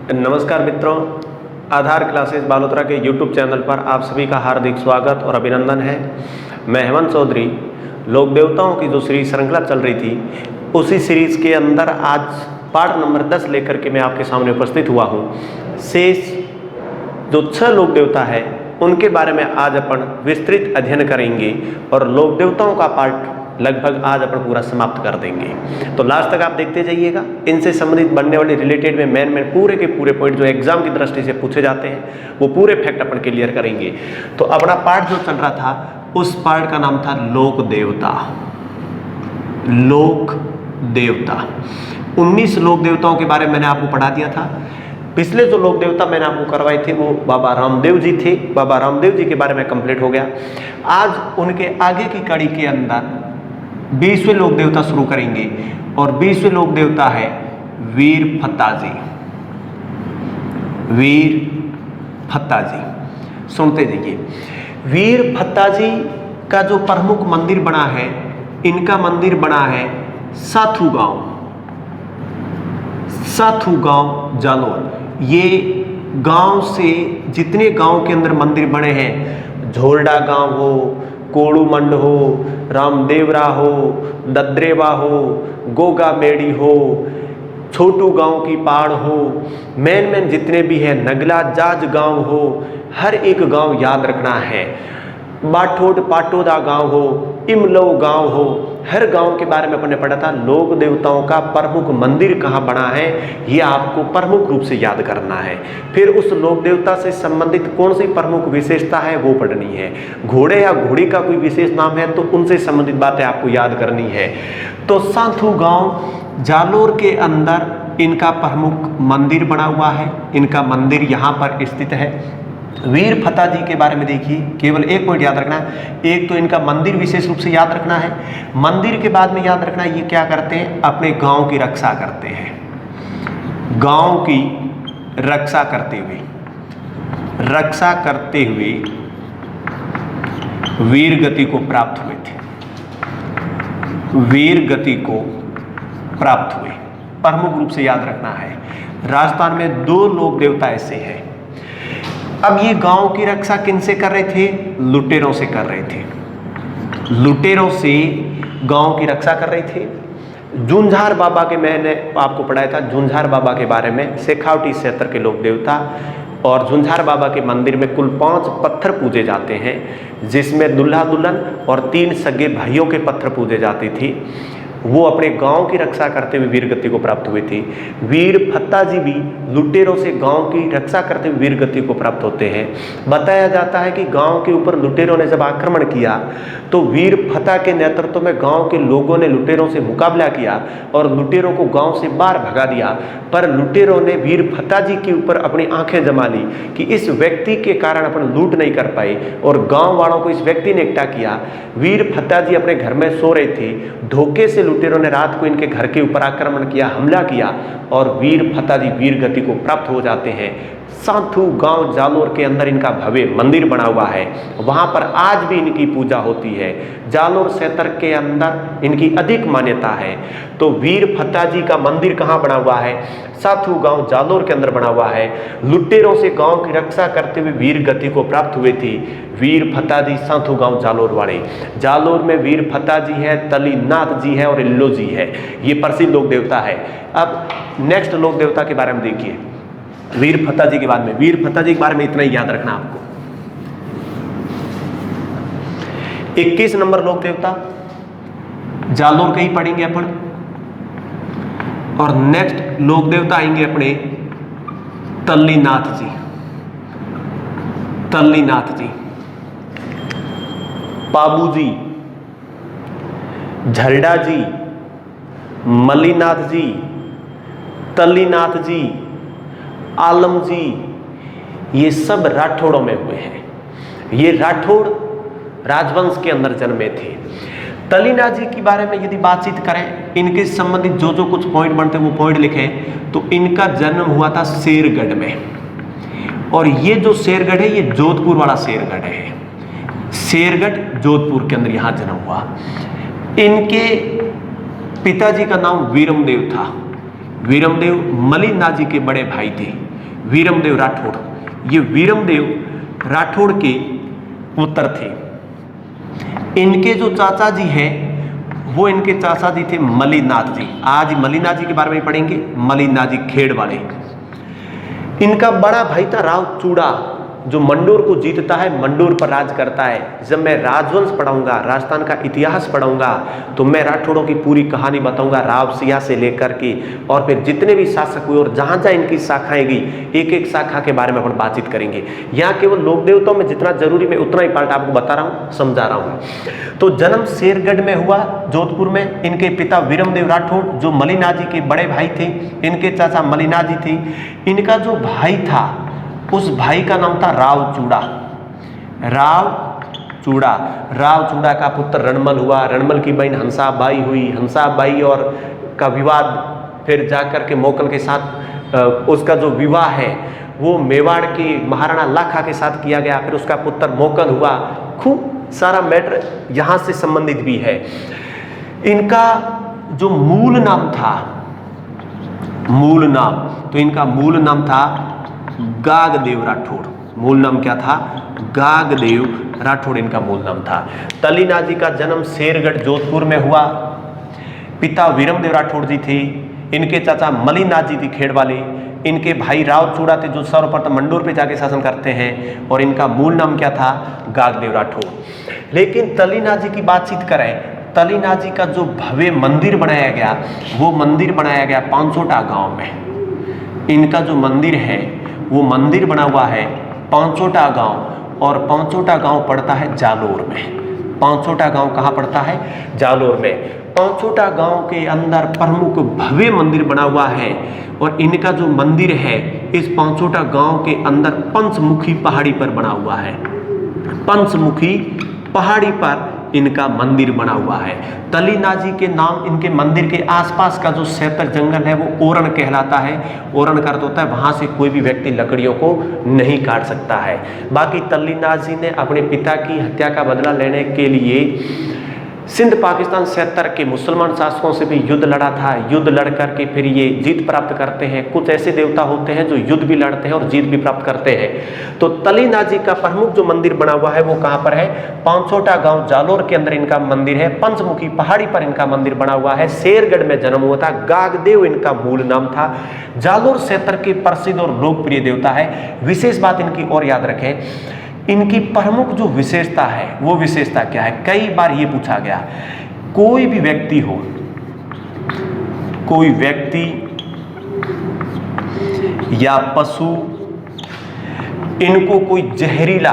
नमस्कार मित्रों, आधार क्लासेस बालोतरा के YouTube चैनल पर आप सभी का हार्दिक स्वागत और अभिनंदन है। मैं हेमंत चौधरी। लोक देवताओं की जो सीरीज श्रृंखला चल रही थी, उसी सीरीज के अंदर आज पार्ट नंबर 10 लेकर के मैं आपके सामने उपस्थित हुआ हूँ। शेष जो 6 लोक देवता है उनके बारे में आज अपन विस्तृत अध्ययन करेंगे और लोक देवताओं का पार्ट लगभग आज अपन पूरा समाप्त कर देंगे। तो लास्ट तक आप देखते जाइएगा। इनसे संबंधित बनने वाले रिलेटेड में मेन पूरे के पूरे पॉइंट जो एग्जाम की दृष्टि से पूछे जाते हैं वो पूरे फैक्ट अपन क्लियर करेंगे। तो अपना पार्ट जो चल रहा था उस पार्ट का नाम था लोक देवता। लोक देवता 19 लोक देवताओं के बारे में मैंने आपको पढ़ा दिया था। पिछले जो लोक देवता मैंने आपको करवाए थे वो बाबा रामदेव जी थे। बाबा रामदेव जी के बारे में कंप्लीट हो गया। आज उनके आगे की कड़ी के अंदर 20वें लोक देवता शुरू करेंगे और 20वें लोक देवता है वीर फत्ताजी। वीर फत्ताजी सुनते जाइए। वीर फत्ताजी का जो प्रमुख मंदिर बना है, इनका मंदिर बना है साथू गांव। साथू गांव जालोर। ये गांव से जितने गांव के अंदर मंदिर बने हैं, झोरडा गांव हो, कोड़ूमंड हो, रामदेवरा हो, दद्रेवा हो, गोगा मेड़ी हो, छोटू गांव की पाड़ हो, मेन जितने भी हैं, नगला जाज गांव हो, हर एक गांव याद रखना है। बाठोड पाटोदा गांव हो, इमलो गांव हो, हर गांव के बारे में अपन ने पढ़ा था। लोक देवताओं का प्रमुख मंदिर कहाँ बना है ये आपको प्रमुख रूप से याद करना है। फिर उस लोक देवता से संबंधित कौन सी प्रमुख विशेषता है वो पढ़नी है। घोड़े या घोड़ी का कोई विशेष नाम है तो उनसे संबंधित बातें आपको याद करनी है। तो साथू गांव जालोर के अंदर इनका प्रमुख मंदिर बना हुआ है। इनका मंदिर यहाँ पर स्थित है। वीर फत्ताजी के बारे में देखिए, केवल एक पॉइंट याद रखना है। एक तो इनका मंदिर विशेष रूप से याद रखना है। मंदिर के बाद में याद रखना है ये क्या करते हैं, अपने गांव की रक्षा करते हैं। गांव की रक्षा करते हुए वीर गति को प्राप्त हुए थे। वीर गति को प्राप्त हुए, प्रमुख रूप से याद रखना है। राजस्थान में 2 लोक देवता ऐसे हैं। अब ये गांव की रक्षा किनसे कर रहे थे? लुटेरों से कर रहे थे। लुटेरों से गांव की रक्षा कर रहे थे। झुंझार बाबा के मैंने आपको पढ़ाया था, झुंझार बाबा के बारे में। शेखावटी क्षेत्र के लोक देवता और झुंझार बाबा के मंदिर में कुल 5 पत्थर पूजे जाते हैं, जिसमें दूल्हा दुल्हन और 3 सगे भाइयों के पत्थर पूजे जाती थी। वो अपने गांव की रक्षा करते हुए वीर गति को प्राप्त हुए थे। वीर फत्ताजी भी लुटेरों से गांव की रक्षा करते हुए वीर गति को प्राप्त होते हैं। बताया जाता है कि गांव के ऊपर लुटेरों ने जब आक्रमण किया तो वीर फत्ता के नेतृत्व में गांव के लोगों ने लुटेरों से मुकाबला किया और लुटेरों को गांव से बाहर भगा दिया। पर लुटेरों ने वीर फत्ताजी के ऊपर अपनी आंखें जमा ली कि इस व्यक्ति के कारण अपन लूट नहीं कर पाए और गाँव वालों को इस व्यक्ति ने इकट्ठा किया। वीर फत्ताजी अपने घर में सो रहे थे, धोखे से लुटेरों ने रात को इनके घर के ऊपर आक्रमण किया, हमला किया और वीर फत्ताजी वीर गति को प्राप्त हो जाते हैं। साथू गांव जालोर के अंदर इनका भव्य मंदिर बना हुआ है। वहां पर आज भी इनकी पूजा होती है। जालोर क्षेत्र के अंदर इनकी अधिक मान्यता है। तो वीर फत्ताजी का मंदिर कहाँ बना हुआ है? साथू गांव जालोर के अंदर बना हुआ है। लुटेरों से गांव की रक्षा करते हुए वीर गति को प्राप्त हुए थे वीर फत्ताजी साथू गांव जालोर वाले। जालोर में वीर फत्ताजी है, तलीनाथ जी है और इल्लो जी है। ये प्रसिद्ध लोक देवता है। अब नेक्स्ट लोक देवता के बारे में देखिए। वीर फत्ताजी के बाद में, वीर फत्ताजी के बारे में इतना ही याद रखना आपको। 21 नंबर लोक देवता जालोर के ही पढ़ेंगे अपन। और नेक्स्ट लोक देवता आएंगे अपने तल्लीनाथ जी। तल्लीनाथ जी, पाबू जी, झरडा जी, मलीनाथ जी, तल्लीनाथ जी, आलम जी, ये सब राठौड़ों में हुए हैं। ये राठौड़ राजवंश के अंदर जन्मे थे। तल्लीनाथ जी के बारे में यदि बातचीत करें, इनके संबंधित जो कुछ पॉइंट बनते हैं वो पॉइंट लिखें। तो इनका जन्म हुआ था शेरगढ़ में और ये जो शेरगढ़ है ये जोधपुर वाला शेरगढ़ है। शेरगढ़ जोधपुर के अंदर यहां जन्म हुआ। इनके पिताजी का नाम वीरमदेव था। वीरमदेव मलिनाथ जी के बड़े भाई थे। वीरमदेव राठौड़, ये वीरमदेव राठौड़ के पुत्र थे। इनके जो चाचा जी हैं वो इनके चाचा जी थे मलिनाथ जी। आज मलिनाथ जी के बारे में पढ़ेंगे, मलिनाथ जी खेड़ वाले। इनका बड़ा भाई था राव चूड़ा, जो मंडोर को जीतता है, मंडोर पर राज करता है। जब मैं राजवंश पढ़ाऊंगा, राजस्थान का इतिहास पढ़ाऊंगा, तो मैं राठौड़ों की पूरी कहानी बताऊंगा, राव सिया से लेकर के और फिर जितने भी शासक हुए और जहां जहां इनकी शाखाएं गई, एक एक शाखा के बारे में अपन बातचीत करेंगे। यहाँ केवल लोक देवताओं में जितना जरूरी मैं उतना ही पार्ट आपको बता रहा हूँ, समझा रहा हूँ। तो जन्म शेरगढ़ में हुआ, जोधपुर में। इनके पिता वीरमदेव राठौड़ जो मलिनाथ जी के बड़े भाई थे, इनके चाचा मलिनाथ जी थे। इनका जो भाई था, उस भाई का नाम था राव चूड़ा। राव चूड़ा, राव चूड़ा का पुत्र रणमल हुआ। रणमल की बहन हंसाबाई हुई। हंसाबाई और का विवाद फिर जाकर के मोकल के साथ उसका जो विवाह है वो मेवाड़ के महाराणा लाखा के साथ किया गया। फिर उसका पुत्र मोकल हुआ। खूब सारा मैटर यहाँ से संबंधित भी है। इनका जो मूल नाम था, मूल नाम, तो इनका मूल नाम था गागदेव राठौड़। मूल नाम क्या था? गागदेव राठौड़ इनका मूल नाम था। तलीनाथ जी का जन्म शेरगढ़ जोधपुर में हुआ। पिता वीरमदेव राठौड़ जी थे। इनके चाचा मलिनाथ जी थे खेड़ वाले। इनके भाई राव चूड़ा थे जो सर्वप्रथम मंडोर पे जाके शासन करते हैं, और इनका मूल नाम क्या था? गागदेव राठौड़। लेकिन तलीनाथ जी की बातचीत करें, तलीनाथ जी का जो भव्य मंदिर बनाया गया, वो मंदिर बनाया गया पांचोटा गांव में। इनका जो मंदिर है वो मंदिर बना हुआ है पांचोटा गांव, और पांचोटा गांव पड़ता है जालोर में। पांचोटा गांव कहाँ पड़ता है? जालोर में। पांचोटा गांव के अंदर प्रमुख भव्य मंदिर बना हुआ है, और इनका जो मंदिर है इस पांचोटा गांव के अंदर पंचमुखी पहाड़ी पर बना हुआ है। पंचमुखी पहाड़ी पर इनका मंदिर बना हुआ है। तलीनाथ जी के नाम इनके मंदिर के आसपास का जो क्षेत्र जंगल है वो ओरण कहलाता है। ओरण का अर्थ होता है वहां से कोई भी व्यक्ति लकड़ियों को नहीं काट सकता है। बाकी तलीनाथ जी ने अपने पिता की हत्या का बदला लेने के लिए सिंध पाकिस्तान क्षेत्र के मुसलमान शासकों से भी युद्ध लड़ा था। युद्ध लड़ करके फिर ये जीत प्राप्त करते हैं। कुछ ऐसे देवता होते हैं जो युद्ध भी लड़ते हैं और जीत भी प्राप्त करते हैं। तो तलीनाथ जी का प्रमुख जो मंदिर बना हुआ है वो कहाँ पर है? पांचोटा गांव जालोर के अंदर इनका मंदिर है। पंचमुखी पहाड़ी पर इनका मंदिर बना हुआ है। शेरगढ़ में जन्म हुआ था। गागदेव इनका मूल नाम था। जालोर क्षेत्र के प्रसिद्ध और लोकप्रिय देवता है। विशेष बात इनकी और याद रखें, इनकी प्रमुख जो विशेषता है वो विशेषता क्या है? कई बार ये पूछा गया, कोई भी व्यक्ति हो, कोई व्यक्ति या पशु, इनको कोई जहरीला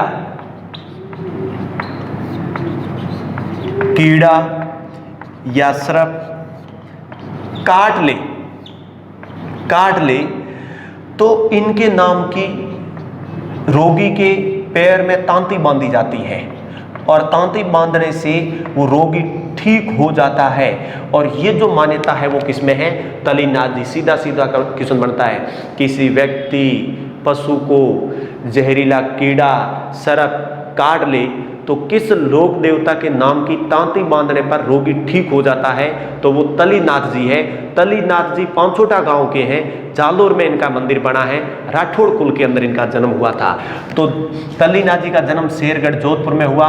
कीड़ा या सर्प काट ले तो इनके नाम की रोगी के पैर में तांती बांधी जाती है, और तांती बांधने से वो रोगी ठीक हो जाता है। और ये जो मान्यता है वो किसमें है? तलीनाथ जी। सीधा सीधा क्वेश्चन बनता है, किसी व्यक्ति पशु को जहरीला कीड़ा सर्प काट ले तो किस लोक देवता के नाम की तांती बांधने पर रोगी ठीक हो जाता है? तो वो तलीनाथ जी है। तलीनाथ जी पांचोटा गांव के हैं। जालोर में इनका मंदिर बना है। राठौड़ कुल के अंदर इनका जन्म हुआ था। तो तलीनाथ जी का जन्म शेरगढ़ जोधपुर में हुआ।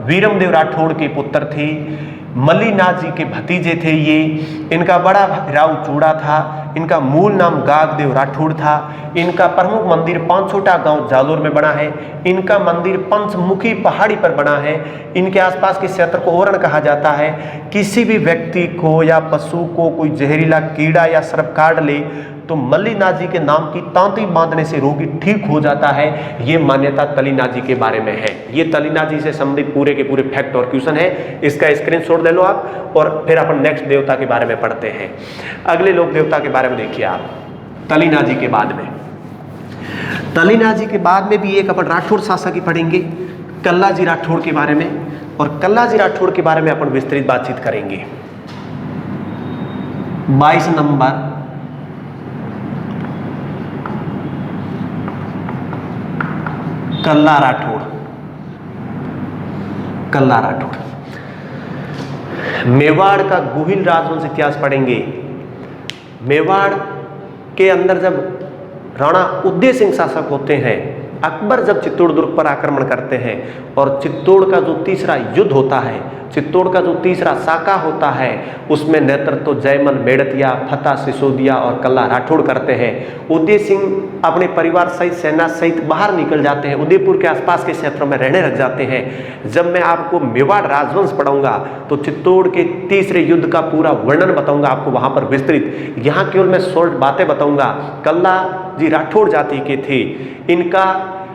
वीरमदेव राठौड़ के पुत्र थे। मलिनाथ जी के भतीजे थे ये। इनका बड़ा राव चूड़ा था। इनका मूल नाम गागदेव राठौड़ था। इनका प्रमुख मंदिर पांचोटा गांव जालोर में बना है। इनका मंदिर पंचमुखी पहाड़ी पर बना है। इनके आसपास के क्षेत्र को ओरण कहा जाता है। किसी भी व्यक्ति को या पशु को कोई जहरीला कीड़ा या सर्प काट ले तो मलिनाथ जी के नाम की तांती बांधने से रोगी ठीक हो जाता है। ये मान्यता तलीनाथ जी के बारे में है। ये तलीनाथ जी से संबंधित पूरे के पूरे फैक्ट और क्वेश्चन है। इसका स्क्रीनशॉट ले लो आप, और फिर अपन नेक्स्ट देवता के बारे में पढ़ते हैं। अगले लोक देवता के बारे में देखिए आप। तलीनाथ जी के बाद में, तलीनाथ जी के बाद में भी एक अपन राठौड़ शासक ही पढ़ेंगे, कल्ला जी राठौड़ के बारे में। और कल्ला जी राठौड़ के बारे में अपन विस्तृत बातचीत करेंगे। 22 नंबर कल्ला राठौड़। कल्ला राठौड़ मेवाड़ का गुहिल राजवंश इतिहास पढ़ेंगे। मेवाड़ के अंदर जब राणा उदय सिंह शासक होते हैं। अकबर जब चित्तौड़ दुर्ग पर आक्रमण करते हैं और चित्तौड़ का जो तीसरा युद्ध होता है, चित्तौड़ का जो तीसरा साका होता है, उसमें नेतृत्व तो जयमल मेड़तिया, फतेह सिसोदिया और कल्ला राठौड़ करते हैं। उदय सिंह अपने परिवार सहित, सेना सहित बाहर निकल जाते हैं, उदयपुर के आसपास के क्षेत्रों में रहने लग जाते हैं। जब मैं आपको मेवाड़ राजवंश पढ़ाऊंगा तो चित्तौड़ के तीसरे युद्ध का पूरा वर्णन बताऊंगा आपको वहां पर विस्तृत। यहाँ केवल मैं शॉर्ट बातें बताऊंगा। कल्ला जी राठौड़ जाति के थे, इनका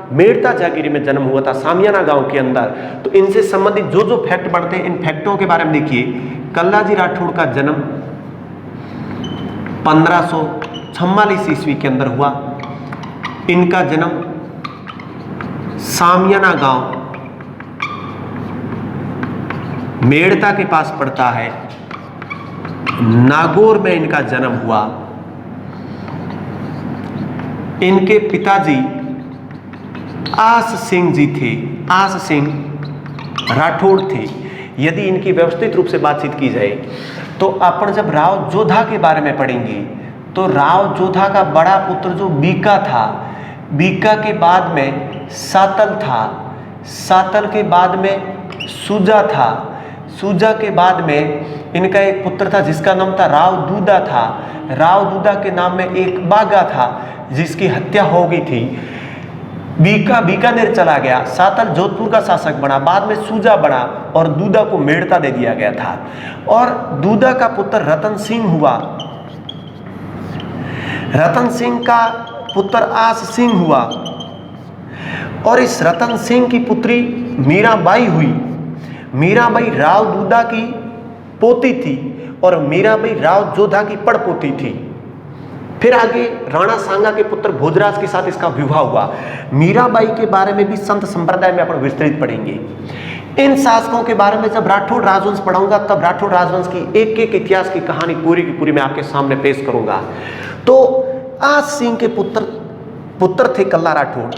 मेड़ता जागीरी में जन्म हुआ था, सामियाना गांव के अंदर। तो इनसे संबंधित जो जो फैक्ट बढ़ते हैं, इन फैक्टों के बारे में देखिए। कल्ला जी राठौड़ का जन्म 1544 ईस्वी के अंदर हुआ। इनका जन्म सामियाना गांव मेड़ता के पास पड़ता है, नागौर में इनका जन्म हुआ। इनके पिताजी आस सिंह जी थे, आस सिंह राठौड़ थे। यदि इनकी व्यवस्थित रूप से बातचीत की जाए तो अपन जब राव जोधा के बारे में पढ़ेंगे तो राव जोधा का बड़ा पुत्र जो बीका था, बीका के बाद में सातल था, सातल के बाद में सूजा था, सूजा के बाद में इनका एक पुत्र था जिसका नाम था राव दूदा था, राव दूदा के नाम में एक बागा था जिसकी हत्या हो गई थी। बीका बीकानेर चला गया, सातल जोधपुर का शासक बना, बाद में सूजा बना और दूदा को मेड़ता दे दिया गया था। और दूदा का पुत्र रतन सिंह हुआ, रतन सिंह का पुत्र आस सिंह हुआ और इस रतन सिंह की पुत्री मीराबाई हुई। मीराबाई राव दूदा की पोती थी और मीराबाई राव जोधा की पड़पोती थी। फिर आगे राणा सांगा के पुत्र भोजराज के साथ इसका विवाह हुआ। मीराबाई के बारे में भी संत संप्रदाय में अपन विस्तृत पढ़ेंगे। इन शासकों के बारे में जब राठौड़ राजवंश पढ़ाऊंगा तब राठौड़ राजवंश की एक एक इतिहास की कहानी पूरी की पूरी मैं आपके सामने पेश करूंगा। तो आस सिंह के पुत्र थे कल्ला राठौड़,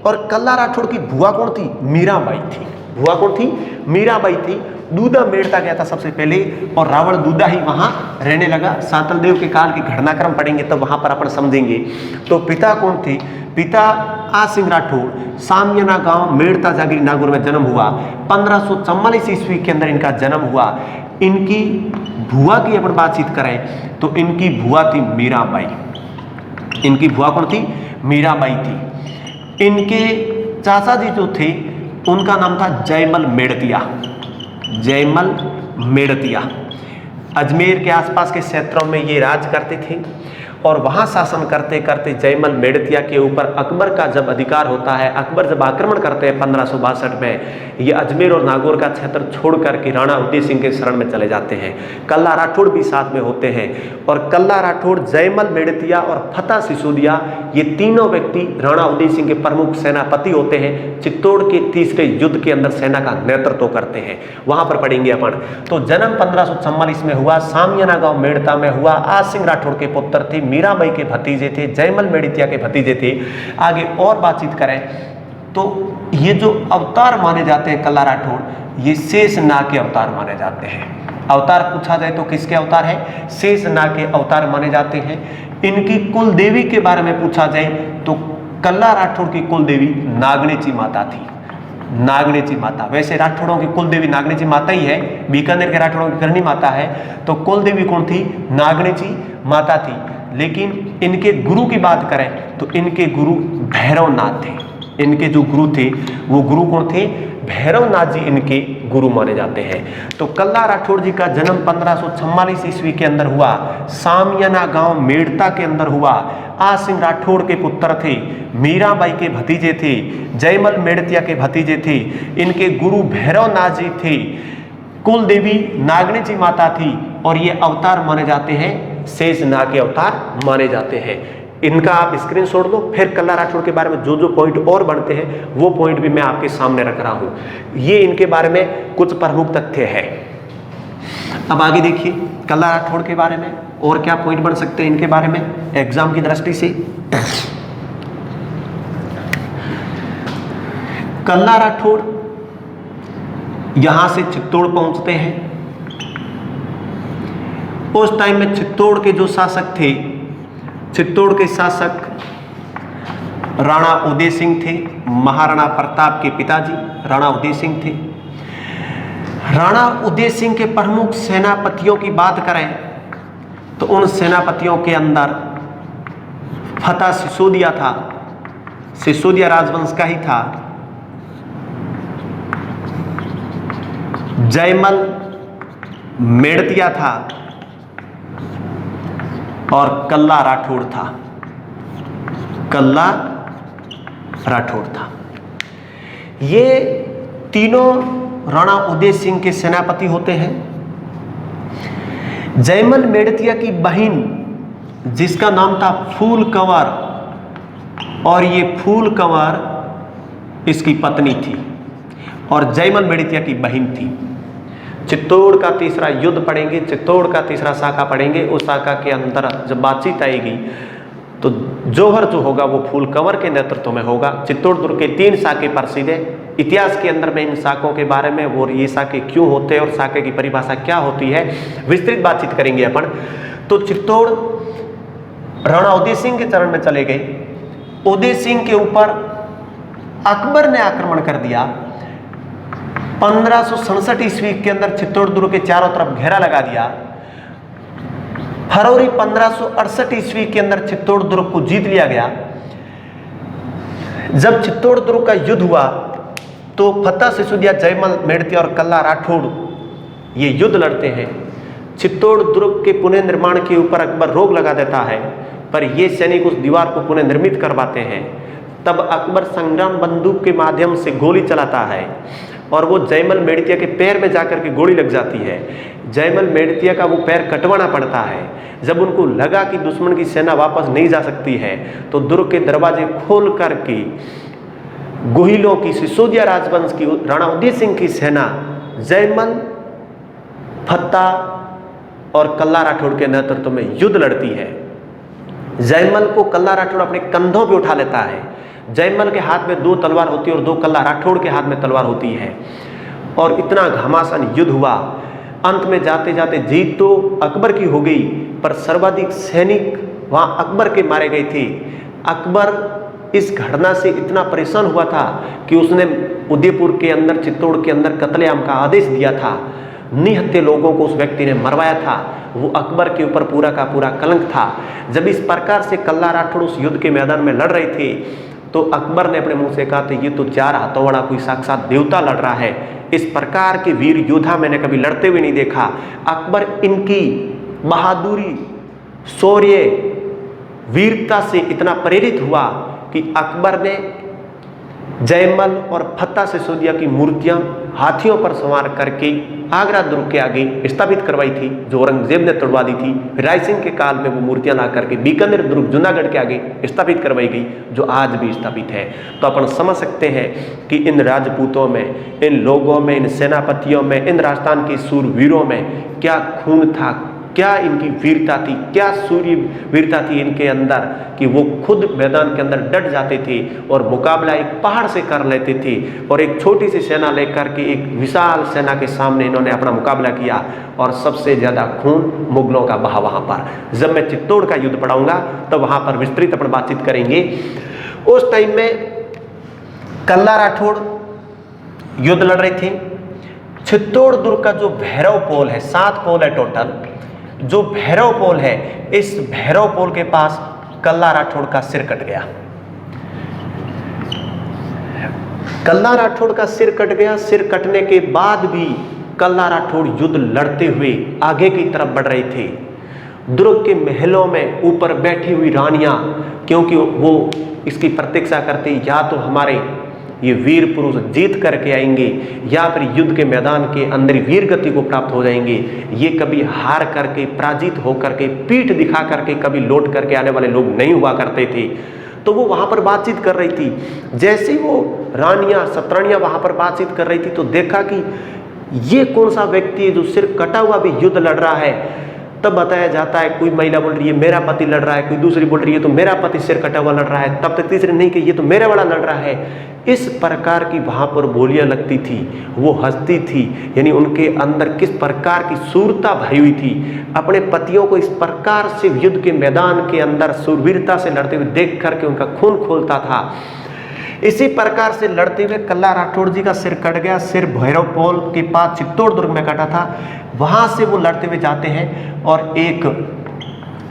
और कल्ला राठौड़ की बुआ कौन थी? मीराबाई थी। बुआ कौन थी? मीराबाई थी। दूदा मेड़ता गया था सबसे पहले और रावण दूदा ही वहां रहने लगा। सातल देव के काल की घटनाक्रम पढ़ेंगे तब वहां पर अपन समझेंगे। तो पिता कौन थे? पिता आस सिंह राठौड़, सामियाना गांव मेड़ता जागीरी नागौर में जन्म हुआ। 1544 ईस्वी के अंदर इनका जन्म हुआ। इनकी बुआ की अपन बातचीत करें तो इनकी बुआ थी मीराबाई। इनकी बुआ कौन थी? मीराबाई थी। इनके चाचा जी जो थे उनका नाम था जयमल मेड़तिया, जयमल मेड़तिया। अजमेर के आसपास के क्षेत्रों में ये राज करते थे और वहाँ शासन करते करते जयमल मेड़तिया के ऊपर अकबर का जब अधिकार होता है, अकबर जब आक्रमण करते हैं 1562 में, ये अजमेर और नागौर का क्षेत्र छोड़ करके राणा उदय सिंह के शरण में चले जाते हैं। कल्ला राठौड़ भी साथ में होते हैं और कल्ला राठौड़, जयमल मेड़तिया और फतेह सिसोदिया, ये तीनों व्यक्ति राणा उदय सिंह के प्रमुख सेनापति होते हैं। चित्तौड़ के तीसरे युद्ध के अंदर सेना का नेतृत्व करते हैं, वहां पर पढ़ेंगे अपन। तो जन्म 1544 में हुआ, सामियाना गांव मेड़ता में हुआ। आस सिंह राठौड़ के पुत्र थे, मीराबाई के भतीजे थे, जयमल मेड़तिया के भतीजे थे। आगे और बातचीत करें तो ये जो अवतार माने जाते हैं कल्ला राठौड़, ये शेषनाग के अवतार माने जाते हैं। अवतार पूछा जाए तो किसके अवतार है? शेषनाग के अवतार माने जाते हैं। इनकी कुल देवी के बारे में पूछा जाए तो कल्ला राठौड़ की कुल देवी नागणेची माता थी, नागणेची माता। वैसे राठौड़ों की कुल देवी नागणेची माता ही है, बीकानेर के राठौड़ों की करनी माता है, तो कुल देवी कौन थी? नागणेची माता थी। लेकिन इनके गुरु की बात करें तो इनके गुरु भैरवनाथ थे। इनके जो गुरु थे वो गुरु कौन थे? भैरवनाथ जी इनके गुरु माने जाते हैं। तो कल्ला राठौड़ जी का जन्म 1544 ईस्वी के अंदर हुआ, सामियाना गांव मेड़ता के अंदर हुआ। आस सिंह राठौड़ के पुत्र थे, मीराबाई के भतीजे थे, जयमल मेड़तिया के भतीजे थे। इनके गुरु भैरवनाथ जी थे, कुल देवी नागणेची माता थी और ये अवतार माने जाते हैं, शेषनाग के अवतार माने जाते हैं। इनका आप स्क्रीनशॉट लो, फिर कल्ला राठौड़ के बारे में जो जो पॉइंट और बनते हैं वो पॉइंट भी मैं आपके सामने रख रहा हूं। ये इनके बारे में कुछ प्रमुख तथ्य है। अब आगे देखिए कल्ला राठौड़ के बारे में और क्या पॉइंट बन सकते हैं इनके बारे में एग्जाम की दृष्टि से। कल्ला राठौड़ यहां से चित्तौड़ पहुंचते हैं। उस टाइम में चित्तौड़ के जो शासक थे, चित्तौड़ के शासक राणा उदय सिंह थे, महाराणा प्रताप के पिताजी राणा उदय सिंह थे। राणा उदय सिंह के प्रमुख सेनापतियों की बात करें तो उन सेनापतियों के अंदर फतेह सिसोदिया था, सिसोदिया राजवंश का ही था। जयमल मेड़तिया था और कल्ला राठौड़ था, कल्ला राठौड़ था। ये तीनों राणा उदय सिंह के सेनापति होते हैं। जयमल मेड़तिया की बहन जिसका नाम था फूल कंवर, और ये फूल कंवर इसकी पत्नी थी और जयमल मेड़तिया की बहन थी। चित्तौड़ का तीसरा युद्ध पढ़ेंगे, चित्तौड़ का तीसरा शाखा पढ़ेंगे, उस शाखा के अंदर जब बातचीत आएगी तो जौहर जो होगा वो फूल कंवर के नेतृत्व में होगा। चित्तौड़ दुर्ग के 3 शाखे प्रसिद्ध है। इतिहास के अंदर में इन शाखों के बारे में, वो ये शाखे क्यों होते हैं और शाखे की परिभाषा क्या होती है, विस्तृत बातचीत करेंगे अपन। तो चित्तौड़ राणा उदय सिंह के चरण में चले गए। उदय सिंह के ऊपर अकबर ने आक्रमण कर दिया। 1567 ईस्वी के अंदर चित्तौड़ दुर्ग के चारों तरफ घेरा लगा दिया। फरवरी 1568 ईस्वी के अंदर चित्तौड़ दुर्ग को जीत लिया गया। जब चित्तौड़ दुर्ग का युद्ध हुआ तो फतेह सिसोदिया, जयमल मेड़तिया और कल्ला राठौड़ ये युद्ध लड़ते हैं। चित्तौड़ दुर्ग के पुनः निर्माण के ऊपर अकबर रोक लगा देता है, पर ये सैनिक उस दीवार को पुनः निर्मित करवाते हैं। तब अकबर संग्राम बंदूक के माध्यम से गोली चलाता है और वो जयमल मेड़तिया के पैर में जाकर के गोली लग जाती है। जयमल मेड़तिया का वो पैर कटवाना पड़ता है। जब उनको लगा कि दुश्मन की सेना वापस नहीं जा सकती है तो दुर्ग के दरवाजे खोल करके गोहिलों की, सिसोदिया राजवंश की, राणा उदय सिंह की सेना जयमल, फतेह और कल्ला राठौड़ के नेतृत्व में युद्ध लड़ती है। जयमल को कल्ला राठौड़ अपने कंधों पे उठा लेता है। जयमल के हाथ में 2 तलवार होती है और 2 कल्ला राठौड़ के हाथ में तलवार होती है और इतना घमासान युद्ध हुआ। अंत में जाते जाते जीत तो अकबर की हो गई, पर सर्वाधिक सैनिक वहां अकबर के मारे गए थे। अकबर इस घटना से इतना परेशान हुआ था कि उसने उदयपुर के अंदर, चित्तौड़ के अंदर कत्लेआम का आदेश दिया था। निहत्थे लोगों को उस व्यक्ति ने मरवाया था। वो अकबर के ऊपर पूरा का पूरा कलंक था। जब इस प्रकार से कल्ला राठौड़ उस युद्ध के मैदान में लड़ रहे थे तो अकबर ने अपने मुंह से कहा था, ये तो 4 हाथों वाला कोई साक्षात देवता लड़ रहा है। इस प्रकार के वीर योद्धा मैंने कभी लड़ते हुए नहीं देखा। अकबर इनकी बहादुरी, शौर्य, वीरता से इतना प्रेरित हुआ कि अकबर ने जयमल और फतेह सिसोदिया की मूर्तियां हाथियों पर सवार करके आगरा दुर्ग के आगे स्थापित करवाई थी, जो औरंगजेब ने तोड़वा दी थी। राय सिंह के काल में वो मूर्तियां ला करके बीकानेर दुर्ग, जूनागढ़ के आगे स्थापित करवाई गई, जो आज भी स्थापित है। तो अपन समझ सकते हैं कि इन राजपूतों में, इन लोगों में, इन सेनापतियों में, इन राजस्थान के सूरवीरों में क्या खून था, क्या इनकी वीरता थी, क्या सूर्य वीरता थी इनके अंदर कि वो खुद मैदान के अंदर डट जाते थे और मुकाबला एक पहाड़ से कर लेते थे और एक छोटी सी सेना लेकर के एक विशाल सेना के सामने इन्होंने अपना मुकाबला किया और सबसे ज्यादा खून मुगलों का बहा वहां पर। जब मैं चित्तौड़ का युद्ध पढ़ाऊंगा तो वहां पर विस्तृत अपन बातचीत करेंगे। उस टाइम में कल्ला राठौड़ युद्ध लड़ रहे थे। चित्तौड़ दुर्ग का जो भैरव पोल है, 7 पोल है टोटल, जो भैरव पोल है, इस भैरव पोल के पास कल्ला राठौड़ का सिर कट गया। कल्ला राठौड़ का सिर कट गया। सिर कटने के बाद भी कल्ला राठौड़ युद्ध लड़ते हुए आगे की तरफ बढ़ रहे थे। दुर्ग के महलों में ऊपर बैठी हुई रानियां, क्योंकि वो इसकी प्रतीक्षा करती, या तो हमारे ये वीर पुरुष जीत करके आएंगे या फिर युद्ध के मैदान के अंदर वीर गति को प्राप्त हो जाएंगे। ये कभी हार करके, पराजित होकर के, पीठ दिखा करके कभी लौट करके आने वाले लोग नहीं हुआ करते थे। तो वो वहां पर बातचीत कर रही थी। जैसे वो रानियां, सतरानियां वहां पर बातचीत कर रही थी तो देखा कि ये कौन सा व्यक्ति है जो सिर कटा हुआ भी युद्ध लड़ रहा है। तब बताया जाता है, कोई महिला बोल रही है मेरा पति लड़ रहा है, कोई दूसरी बोल रही है तो मेरा पति सिर कटा हुआ लड़ रहा है, तब तक तीसरी नहीं कि ये तो मेरा वाला लड़ रहा है। इस प्रकार की वहाँ पर बोलियां लगती थी, वो हंसती थी, यानी उनके अंदर किस प्रकार की शूरता भरी हुई थी। अपने पतियों को इस प्रकार से युद्ध के मैदान के अंदर शूरवीरता से लड़ते हुए देख करके उनका खून खोलता था। इसी प्रकार से लड़ते हुए कल्ला राठौड़ जी का सिर कट गया। सिर भैरवपोल के पास चित्तौड़ दुर्ग में कटा था। वहां से वो लड़ते हुए जाते हैं और एक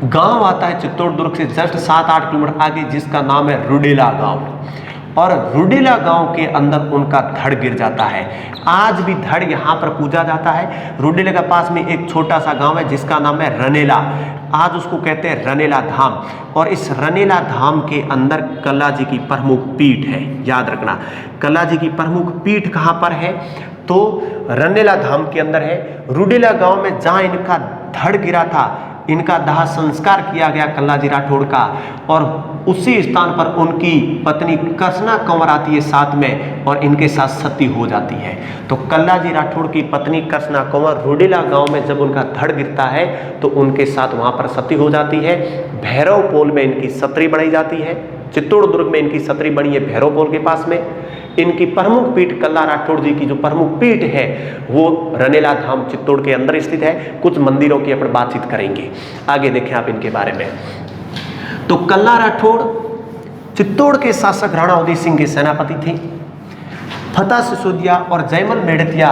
गांव आता है चित्तौड़ दुर्ग से जस्ट 7-8 किलोमीटर आगे, जिसका नाम है रुडेला गांव। और रुडेला गांव के अंदर उनका धड़ गिर जाता है। आज भी धड़ यहाँ पर पूजा जाता है। रुडेला के पास में एक छोटा सा गांव है जिसका नाम है रनेला, आज उसको कहते हैं रनेला धाम। और इस रनेला धाम के अंदर कल्ला जी की प्रमुख पीठ है। याद रखना, कल्ला जी की प्रमुख पीठ कहाँ पर है तो रनेला धाम के अंदर है। रुडेला गांव में जहाँ इनका धड़ गिरा था, इनका दाह संस्कार किया गया कल्ला जी राठौड़ का, और उसी स्थान पर उनकी पत्नी कसना कंवर आती है साथ में और इनके साथ सती हो जाती है। तो कल्ला जी राठौड़ की पत्नी कसना कंवर रुडेला गांव में जब उनका धड़ गिरता है तो उनके साथ वहां पर सती हो जाती है। भैरवपोल में इनकी सत्री बनाई जाती है। चित्तौड़ दुर्ग में इनकी सत्री बनी है भैरवपोल के पास में। इनकी प्रमुख पीठ कल्ला राठौड़ जी की जो प्रमुख पीठ है वो रनेला धाम चित्तौड़ के अंदर स्थित है। कुछ मंदिरों की अपन बातचीत करेंगे, आगे देखें आप इनके बारे में। तो कल्ला राठौड़ चित्तौड़ के शासक राणा उदय सिंह के सेनापति थे। फतेह सिसोदिया और जयमल मेड़तिया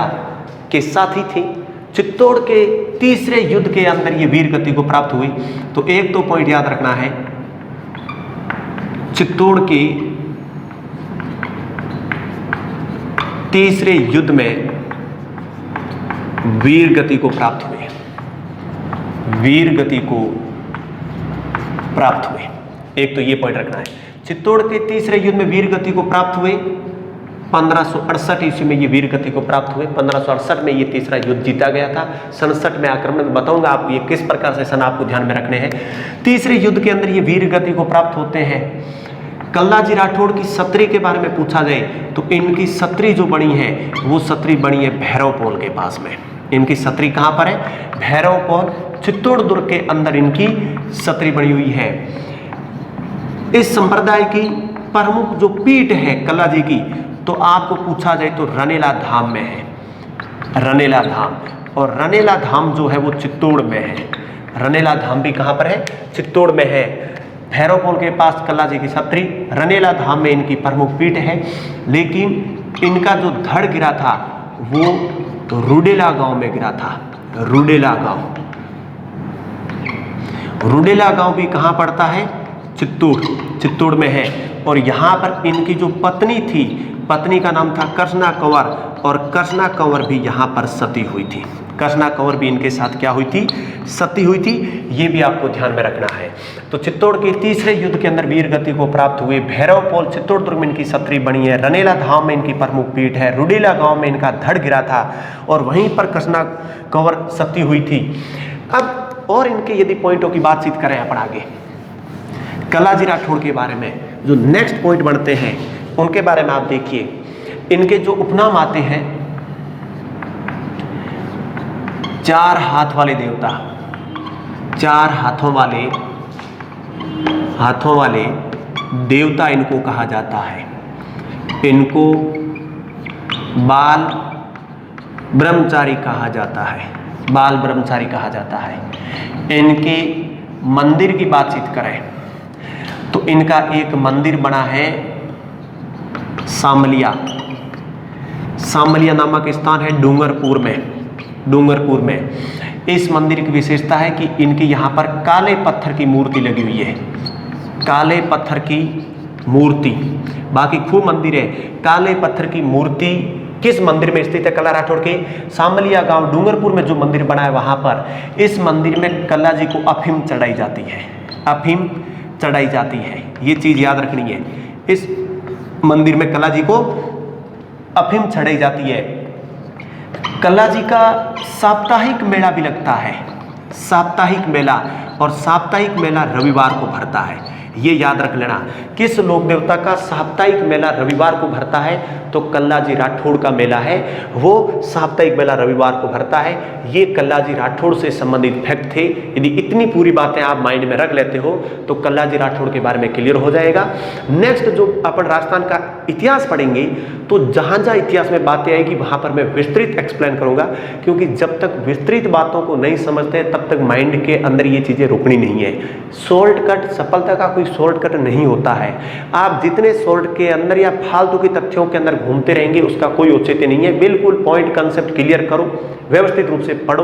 के साथी थे। चित्तौड़ के तीसरे युद्ध के अंदर ये वीर गति को प्राप्त हुई। तो एक तो पॉइंट याद रखना है, चित्तौड़ के तीसरे युद्ध में वीर गति को प्राप्त हुए, वीर गति को प्राप्त हुए। एक तो ये पॉइंट रखना है। चित्तौड़ के तीसरे युद्ध में वीर गति को प्राप्त हुए। 1568 ईस्वी में ये वीर गति को प्राप्त हुए। 1568 में ये तीसरा युद्ध जीता गया था। 67 में आक्रमण बताऊंगा आपको ये किस प्रकार से सन आपको ध्यान में रखने हैं। तीसरे युद्ध के अंदर ये वीर गति को प्राप्त होते हैं। कल्ला जी राठौड़ की सत्री के बारे में पूछा जाए तो इनकी सत्री जो बनी है वो सत्री बनी है भैरवपोल के पास में। इनकी सत्री कहाँ पर है? भैरवपोल चित्तौड़ दुर्ग के अंदर इनकी सत्री बनी हुई है। इस संप्रदाय की प्रमुख जो पीठ है कल्ला जी की, तो आपको पूछा जाए तो रनेला धाम में है। रनेला धाम, और रनेला धाम जो है वो चित्तौड़ में है। रनेला धाम भी कहाँ पर है? चित्तौड़ में है। भैरवपोल के पास कल्ला जी की सत्री, रनेला धाम में इनकी प्रमुख पीठ है। लेकिन इनका जो धड़ गिरा था वो रुडेला गांव में गिरा था। रुडेला गांव, रुडेला गांव भी कहाँ पड़ता है? चित्तौड़, चित्तौड़ में है। और यहाँ पर इनकी जो पत्नी थी, पत्नी का नाम था कसना कंवर, और कसना कंवर भी यहाँ पर सती हुई थी। कसना कंवर भी इनके साथ क्या हुई थी? सती हुई थी। ये भी आपको ध्यान में रखना है। तो चित्तौड़ के तीसरे युद्ध के अंदर वीर गति को प्राप्त हुए। भैरवपोल चित्तौड़ दुर्ग में इनकी सत्री बनी है। रनेला धाम में इनकी प्रमुख पीठ है। रुडेला गांव में इनका धड़ गिरा था और वहीं पर कसना कंवर सती हुई थी। अब और इनके यदि पॉइंटों की बातचीत करें अपन आगे, कल्ला जी राठौड़ के बारे में जो नेक्स्ट पॉइंट बनते हैं उनके बारे में आप देखिए। इनके जो उपनाम आते हैं, 4 हाथ वाले देवता, 4 हाथों वाले देवता इनको कहा जाता है। इनको बाल ब्रह्मचारी कहा जाता है। बाल ब्रह्मचारी कहा जाता है। इनके मंदिर की बातचीत करें तो इनका एक मंदिर बना है सामलिया। सामलिया नामक स्थान है डूंगरपुर में। डूंगरपुर में इस मंदिर की विशेषता है कि इनके यहाँ पर काले पत्थर की मूर्ति लगी हुई है। काले पत्थर की मूर्ति, बाकी खूब मंदिर है। काले पत्थर की मूर्ति किस मंदिर में स्थित है? कल्ला राठौड़ के सामलिया गांव डूंगरपुर में जो मंदिर बना है वहां पर, इस मंदिर में कल्ला जी को अफीम चढ़ाई जाती है। अफीम चढ़ाई जाती है, ये चीज याद रखनी है। इस मंदिर में कल्ला जी को अफीम चढ़ाई जाती है। कल्ला जी का साप्ताहिक मेला भी लगता है। साप्ताहिक मेला, और साप्ताहिक मेला रविवार को भरता है। ये याद रख लेना। किस लोक देवता का साप्ताहिक मेला रविवार को भरता है? तो कल्लाजी राठौड़ का मेला है, वो साप्ताहिक मेला रविवार को भरता है। ये कल्लाजी राठौड़ से संबंधित फैक्ट थे। यदि इतनी पूरी बातें आप माइंड में रख लेते हो तो कल्लाजी राठौड़ के बारे में क्लियर हो जाएगा। नेक्स्ट जो अपन राजस्थान का इतिहास पढ़ेंगे तो जहां जहां इतिहास में बातें आएगी वहां पर मैं विस्तृत एक्सप्लेन करूंगा, क्योंकि जब तक विस्तृत बातों को नहीं समझते तब तक माइंड के अंदर ये चीजें रुकनी नहीं है। शॉर्टकट, सफलता का कोई शॉर्टकट नहीं होता है। आप जितने शॉर्ट के अंदर या फालतू के तथ्यों के अंदर घूमते रहेंगे उसका कोई औचित्य नहीं है। बिल्कुल पॉइंट कंसेप्ट क्लियर करो, व्यवस्थित रूप से पढ़ो,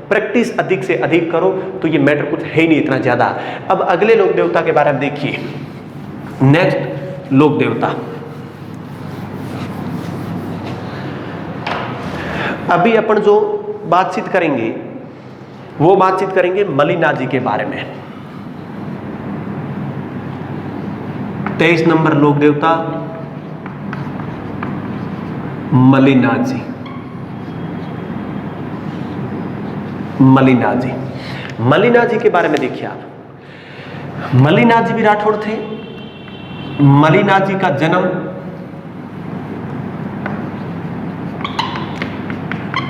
प्रैक्टिस अधिक से अधिक करो, तो ये मैटर कुछ है ही नहीं इतना ज्यादा। अब अगले लोक देवता के बारे में देखिए। नेक्स्ट लोक देवता, अभी अपन जो बातचीत करेंगे वो बातचीत करेंगे मलिनाजी के बारे में। 23 नंबर लोक देवता मलिनाजी। मलिनाजी, मलिनाजी के बारे में देखिए आप। मलिनाजी भी राठौड़ थे। मलिनाजी का जन्म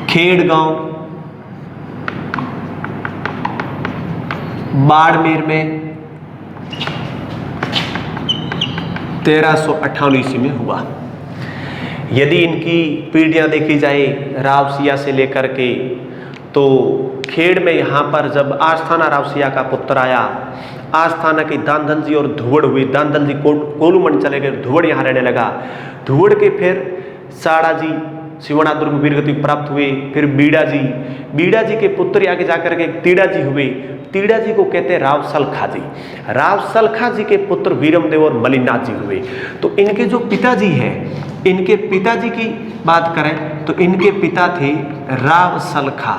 खेड़ गांव बाड़मेर में 1358 ईस्वी में हुआ। यदि इनकी पीढ़ियां देखी जाए रावसिया से लेकर के, तो खेड़ में यहाँ पर जब आस्थाना रावसिया का पुत्र आया, आस्थाना के दानदल जी और धुवड़ हुए। दानदल जी कोलूमंड चले गए, धुवड़ यहाँ रहने लगा। धुवड़ के फिर साड़ा जी शिवनादुर्ग वीरगति प्राप्त हुए। फिर बीड़ा जी के पुत्र आगे जाकर के तीड़ा जी हुए। तीड़ा जी को कहते हैं राव सलखा जी। राव सलखा जी के पुत्र वीरमदेव और मलिनाथ जी हुए। तो इनके जो पिताजी हैं, इनके पिताजी की बात करें तो इनके पिता थे राव सलखा।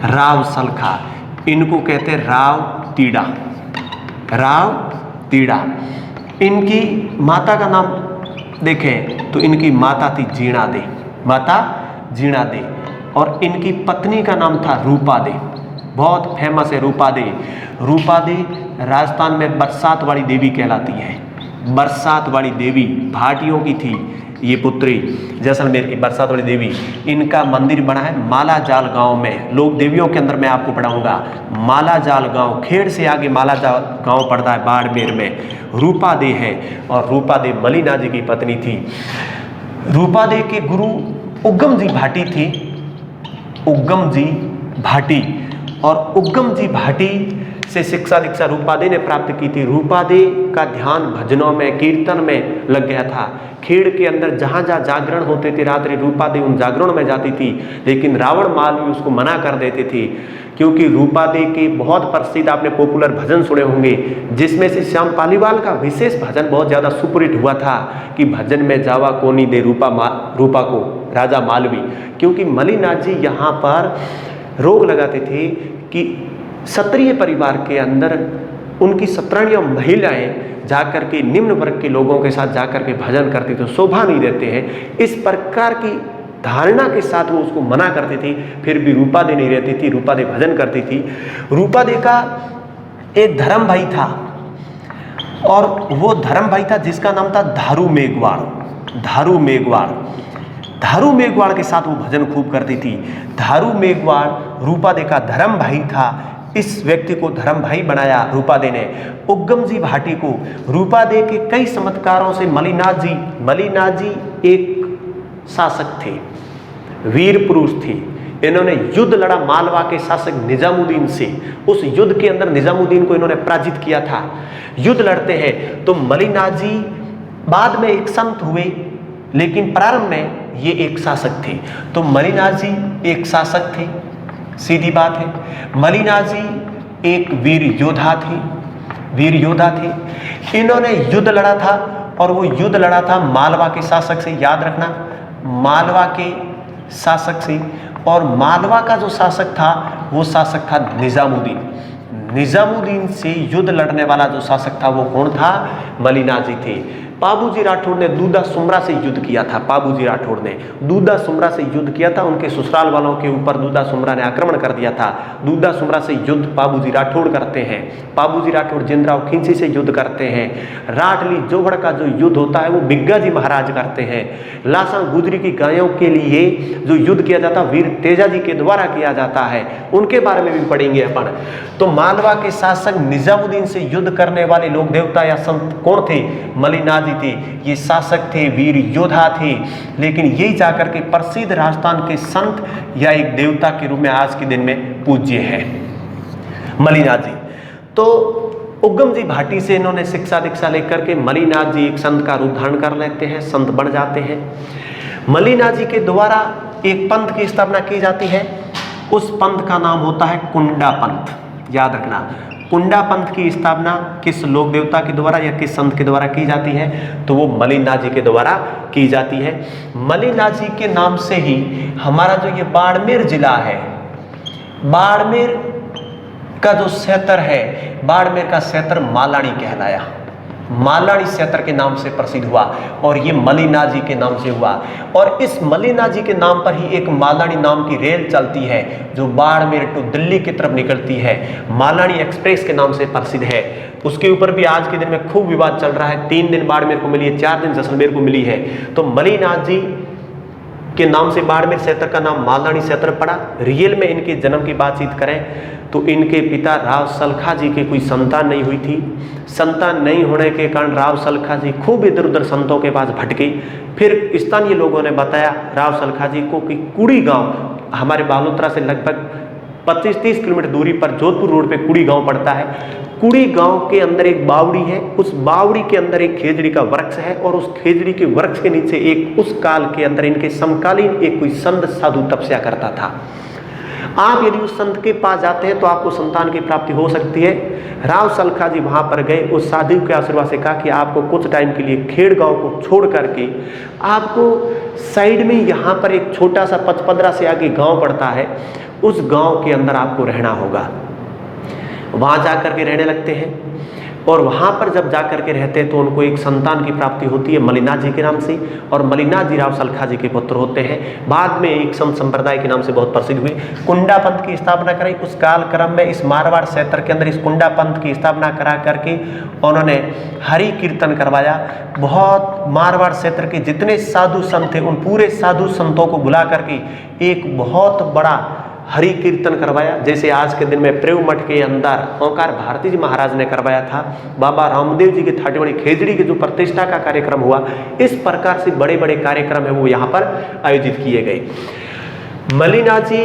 राव सलखा, इनको कहते हैं राव तीड़ा। राव तीड़ा। इनकी माता का नाम देखें तो इनकी माता थी जीणा दे, माता जीणा दे, और इनकी पत्नी का नाम था रूपा दे। बहुत फेमस है रूपा दे। रूपा दे राजस्थान में बरसात वाली देवी कहलाती है। बरसात वाली देवी भाटियों की थी ये पुत्री, जैसलमेर की बरसात वाली देवी। इनका मंदिर बना है मालाजाल गांव में। लोक देवियों के अंदर मैं आपको पढ़ाऊंगा। मालाजाल गांव, खेड़ से आगे मालाजाल गांव पड़ता है बाड़मेर में। रूपा दे है, और रूपा दे मलिना जी की पत्नी थी। रूपा दे के गुरु उग्गम जी भाटी थी। उग्गम जी भाटी, और उग्गम जी भाटी से शिक्षा दीक्षा रूपा दे ने प्राप्त की थी। रूपा दे का ध्यान भजनों में, कीर्तन में लग गया था। खेड़ के अंदर जहाँ जहाँ जागरण होते थे रात्रि, रूपा दे उन जागरण में जाती थी, लेकिन रावण मालवी उसको मना कर देते थे, क्योंकि रूपा दे के बहुत प्रसिद्ध आपने पॉपुलर भजन सुने होंगे, जिसमें से श्याम पालीवाल का विशेष भजन बहुत ज़्यादा सुपरहिट हुआ था कि भजन में जावा कोनी दे रूपा को राजा मालवी। क्योंकि मलिनाथ जी यहाँ पर रोक लगाते थे कि क्षत्रिय परिवार के अंदर उनकी सतराणियाँ महिलाएं जाकर के निम्न वर्ग के लोगों के साथ जाकर के भजन करती तो शोभा नहीं देते हैं। इस प्रकार की धारणा के साथ वो उसको मना करती थी। फिर भी रूपा दे नहीं रहती थी, रूपा दे भजन करती थी। रूपा दे का एक धर्म भाई था, और वो धर्म भाई था जिसका नाम था धारू मेघवाड़। धारू मेघवाड़, धारू मेघवाड़ के साथ वो भजन खूब करती थी। धारू मेघवाड़ रूपा दे का धर्म भाई था। इस व्यक्ति को धर्म भाई बनाया रूपा दे ने। उग्गम जी भाटी को रूपा दे के कई चमत्कारों से मलिनाथ जी एक शासक थे, वीर पुरुष थे। इन्होंने युद्ध लड़ा मालवा के शासक निजामुद्दीन से। उस युद्ध के अंदर निजामुद्दीन को इन्होंने पराजित किया था। युद्ध लड़ते हैं तो मलिनाथ जी बाद में एक संत हुए, लेकिन प्रारंभ में ये एक शासक थे। तो मलिनाथ जी एक शासक थे, सीधी बात है। मलिनाथ जी एक वीर योद्धा थे। इन्होंने युद्ध लड़ा था, और वो युद्ध लड़ा था मालवा के शासक से। याद रखना, मालवा के शासक से। और मालवा का जो शासक था वो शासक था निजामुद्दीन। निजामुद्दीन से युद्ध लड़ने वाला जो शासक था वो कौन था? मलिनाथ जी थे। पाबूजी राठौड़ ने दूधा सुमरा से युद्ध किया था। पाबूजी राठौड़ ने दूधा सुमरा से युद्ध किया था। उनके ससुराल वालों के ऊपर दूधा सुमरा ने आक्रमण कर दिया था। दूधा सुमरा से युद्ध पाबूजी राठौड़ करते हैं। पाबूजी राठौड़ जिंदराव खिंची से युद्ध करते हैं। राटली जोहड़ का जो युद्ध होता है वो बिग्गाजी महाराज करते हैं। लासा गुजरी की गायों के लिए जो युद्ध किया जाता वीर तेजा जी के द्वारा किया जाता है, उनके बारे में भी पढ़ेंगे अपन। तो मालवा के शासक निजामुद्दीन से युद्ध करने वाले लोग देवता या संत कौन थे? मलिनाजी थे। ये शासक थे, वीर योद्धा थे, लेकिन यही जाकर के प्रसिद्ध राजस्थान के संत या एक देवता के रूप में आज के दिन में पूज्य है मलिनाजी। तो उगम जी भाटी से इन्होंने शिक्षा दीक्षा लेकर के मलिनाथ जी एक संत का रूप धारण कर लेते हैं, संत बन जाते हैं। मलिनाथ जी के द्वारा एक पंथ की स्थापना की जाती है। उस पंथ का नाम होता है कुंडा पंथ। याद रखना, कुंडा पंथ की स्थापना किस लोक देवता के द्वारा या किस संत के द्वारा की जाती है? तो वो मलिनाथ जी के द्वारा की जाती है। मलिनाथ जी के नाम से ही हमारा जो ये बाड़मेर जिला है, बाड़मेर का जो क्षेत्र है, बाड़मेर का क्षेत्र मालानी कहलाया। मालानी क्षेत्र के नाम से प्रसिद्ध हुआ और ये मलिनाथ जी के नाम से हुआ। और इस मलिनाथ जी के नाम पर ही एक मालानी नाम की रेल चलती है जो बाड़मेर टू दिल्ली की तरफ निकलती है। मालानी एक्सप्रेस के नाम से प्रसिद्ध है। उसके ऊपर भी आज के दिन में खूब विवाद चल रहा है। 3 दिन बाड़मेर को मिली है, 4 दिन जैसलमेर को मिली है। तो मलिनाथ जी के नाम से बाड़मेर क्षेत्र का नाम मालानी क्षेत्र पड़ा। रियल में इनके जन्म की बातचीत करें तो इनके पिता राव सलखा जी के कोई संतान नहीं हुई थी। संतान नहीं होने के कारण राव सलखा जी खूब इधर उधर संतों के पास भटके। फिर स्थानीय लोगों ने बताया राव सलखा जी को कि कुड़ी गांव हमारे बालोतरा से लगभग 25-30 किलोमीटर दूरी पर जोधपुर रोड पे कुड़ी गांव पड़ता है। कुड़ी गांव के अंदर एक बावड़ी है। उस बावड़ी के अंदर एक खेजड़ी का वृक्ष है और उस खेजड़ी के वृक्ष के नीचे एक उस काल के अंदर इनके समकालीन एक कोई संत साधु तपस्या करता था। आप यदि उस संत के पास जाते हैं तो आपको संतान की प्राप्ति हो सकती है। राव सलखा जी वहां पर गए, उस साधु के आशीर्वाद से कहा कि आपको कुछ टाइम के लिए खेड़ गांव को छोड़ करके आपको साइड में यहाँ पर एक छोटा सा 15 से आगे गांव पड़ता है, उस गांव के अंदर आपको रहना होगा। वहां जाकर के रहने लगते हैं और वहां पर जब जाकर के रहते हैं तो उनको एक संतान की प्राप्ति होती है मलिनाथ जी के नाम से। और मलिनाथ जी राव सलखा जी के पुत्र होते हैं। बाद में एक संत संप्रदाय के नाम से बहुत प्रसिद्ध हुए। कुंडा पंथ की स्थापना कराई। उस काल क्रम में इस मारवाड़ क्षेत्र के अंदर इस कुंडा पंथ की स्थापना करा करके उन्होंने हरि कीर्तन करवाया। बहुत मारवाड़ क्षेत्र के जितने साधु संत थे उन पूरे साधु संतों को बुला करके एक बहुत बड़ा हरि कीर्तन करवाया। जैसे आज के दिन में प्रेव मठ के अंदर ओंकार भारती जी महाराज ने करवाया था। बाबा रामदेव जी के ठाटेवाड़ी खेजड़ी के जो प्रतिष्ठा का कार्यक्रम हुआ, इस प्रकार से बड़े बड़े कार्यक्रम है वो यहाँ पर आयोजित किए गए। मलिनाथ जी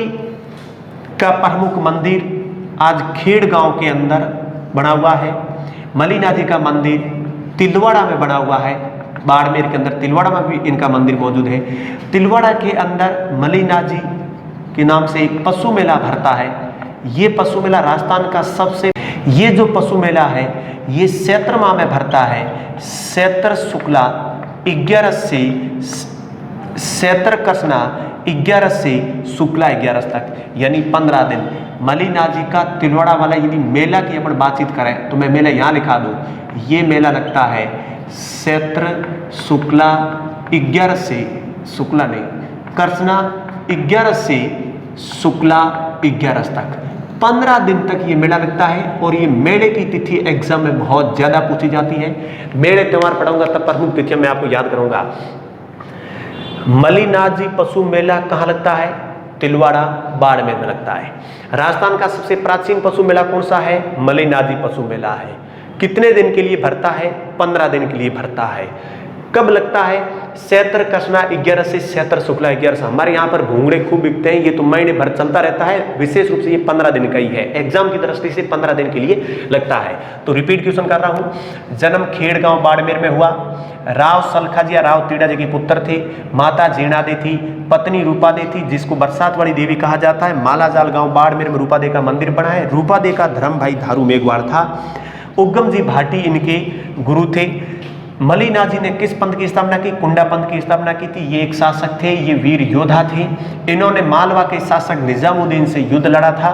का प्रमुख मंदिर आज खेड़ गांव के अंदर बना हुआ है। मलिनाथ जी का मंदिर तिलवाड़ा में बना हुआ है। बाड़मेर के अंदर तिलवाड़ा में भी इनका मंदिर मौजूद है। तिलवाड़ा के अंदर मलिनाथ जी के नाम से एक पशु मेला भरता है। ये पशु मेला राजस्थान का ये जो पशु मेला है ये चैत्र माह में भरता है। चैत्र शुक्ला 11 से चैत्र कृष्णा 11 से शुक्ला 11 तक यानी 15 दिन। मलिनाथ जी का तिलवाड़ा वाला यदि मेला की अपन बातचीत करें तो मैं मेला यहाँ लिखा दूँ। ये मेला लगता है चैत्र शुक्ला 11 से शुक्ला नहीं कृष्णा 11 से शुक्ला 11 तक 15 दिन तक ये मेला लगता है। और ये मेले की तिथि एग्जाम में बहुत ज्यादा पूछी जाती है। मेले त्योहार पढ़ाऊंगा तब प्रमुख तिथियां मैं आपको याद करूंगा। मलिनाथ जी पशु मेला कहाँ लगता है? तिलवाड़ा बाड़मेर में लगता है। राजस्थान का सबसे प्राचीन पशु मेला कौन सा है? मलिनाथ जी पशु मेला है। कितने दिन के लिए भरता है? 15 दिन के लिए भरता है। कब लगता है? चैत्र कृष्णा 11 से चैत्र शुक्ला 11 से। हमारे यहाँ पर घूंगड़े खूब बिकते हैं, ये तो महीने भर चलता रहता है। विशेष रूप से ये 15 दिन का ही है। एग्जाम की दृष्टि से 15 दिन के लिए लगता है। तो रिपीट क्वेश्चन कर रहा हूँ। जन्म खेड़ गांव बाड़मेर में हुआ। राव सलखा जी या राव तीड़ा जी के पुत्र थे। माता जीणादे थी, पत्नी रूपादे थी जिसको बरसात वाली देवी कहा जाता है। मालाजाल गांव बाड़मेर में रूपादे का मंदिर बना है। रूपादे का धर्म भाई धारू मेघवार था। उगम जी भाटी इनके गुरु थे। मलिनाथ जी ने किस पंथ की स्थापना की? कुंडा पंथ की स्थापना की थी। ये एक शासक थे, ये वीर योद्धा थे। इन्होंने मालवा के शासक निजामुद्दीन से युद्ध लड़ा था।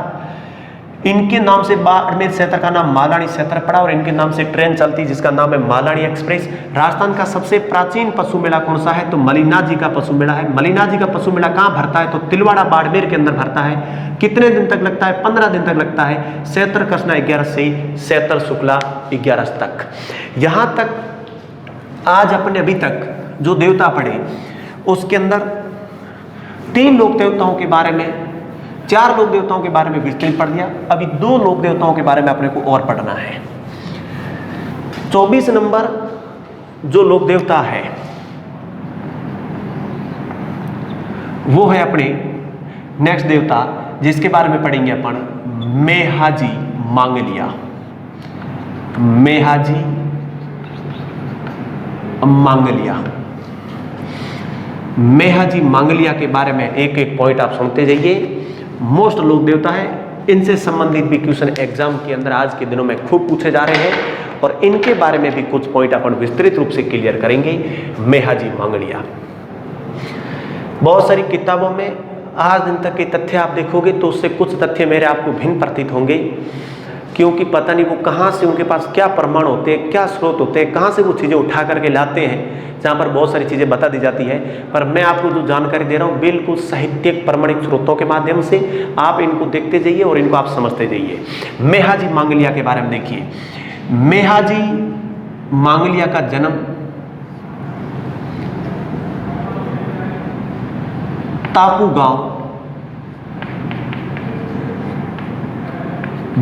इनके नाम से बाड़मेर क्षेत्र का नाम मालानी क्षेत्र पड़ा और इनके नाम से ट्रेन चलती जिसका नाम है मालानी एक्सप्रेस। राजस्थान का सबसे प्राचीन पशु मेला कौन सा है? तो मलिनाथ जी का पशु मेला है। मलिनाथ जी का पशु मेला कहाँ भरता है? तो तिलवाड़ा बाड़मेर के अंदर भरता है। कितने दिन तक लगता है? 15 दिन तक लगता है। चैत्र कृष्णा 11 से चैत्र शुक्ला 11 तक। यहां तक आज अपने अभी तक जो देवता पढ़े उसके अंदर 3 लोक देवताओं के बारे में, 4 लोक देवताओं के बारे में विस्तृत पढ़ लिया। अभी 2 लोक देवताओं के बारे में अपने को और पढ़ना है। 24 नंबर जो लोक देवता है वो है अपने नेक्स्ट देवता जिसके बारे में पढ़ेंगे अपन, मेहाजी मांगलिया। मेहाजी मांगलिया। मेहाजी मांगलिया के बारे में एक एक पॉइंट आप सुनते जाइए। मोस्ट लोक देवता है, इनसे संबंधित भी क्वेश्चन एग्जाम के अंदर आज के दिनों में खूब पूछे जा रहे हैं और इनके बारे में भी कुछ पॉइंट अपन विस्तृत रूप से क्लियर करेंगे। मेहाजी मांगलिया बहुत सारी किताबों में आज दिन तक के तथ्य आप देखोगे तो उससे कुछ तथ्य मेरे आपको भिन्न प्रतीत होंगे, क्योंकि पता नहीं वो कहाँ से, उनके पास क्या प्रमाण होते हैं, क्या स्रोत होते हैं, कहाँ से वो चीज़ें उठा करके लाते हैं, जहाँ पर बहुत सारी चीज़ें बता दी जाती है। पर मैं आपको जो जानकारी दे रहा हूँ बिल्कुल साहित्यिक प्रमाणिक स्रोतों के माध्यम से आप इनको देखते जाइए और इनको आप समझते जाइए। मेहाजी मांगलिया के बारे में देखिए। मेहाजी मांगलिया का जन्म तापू गांव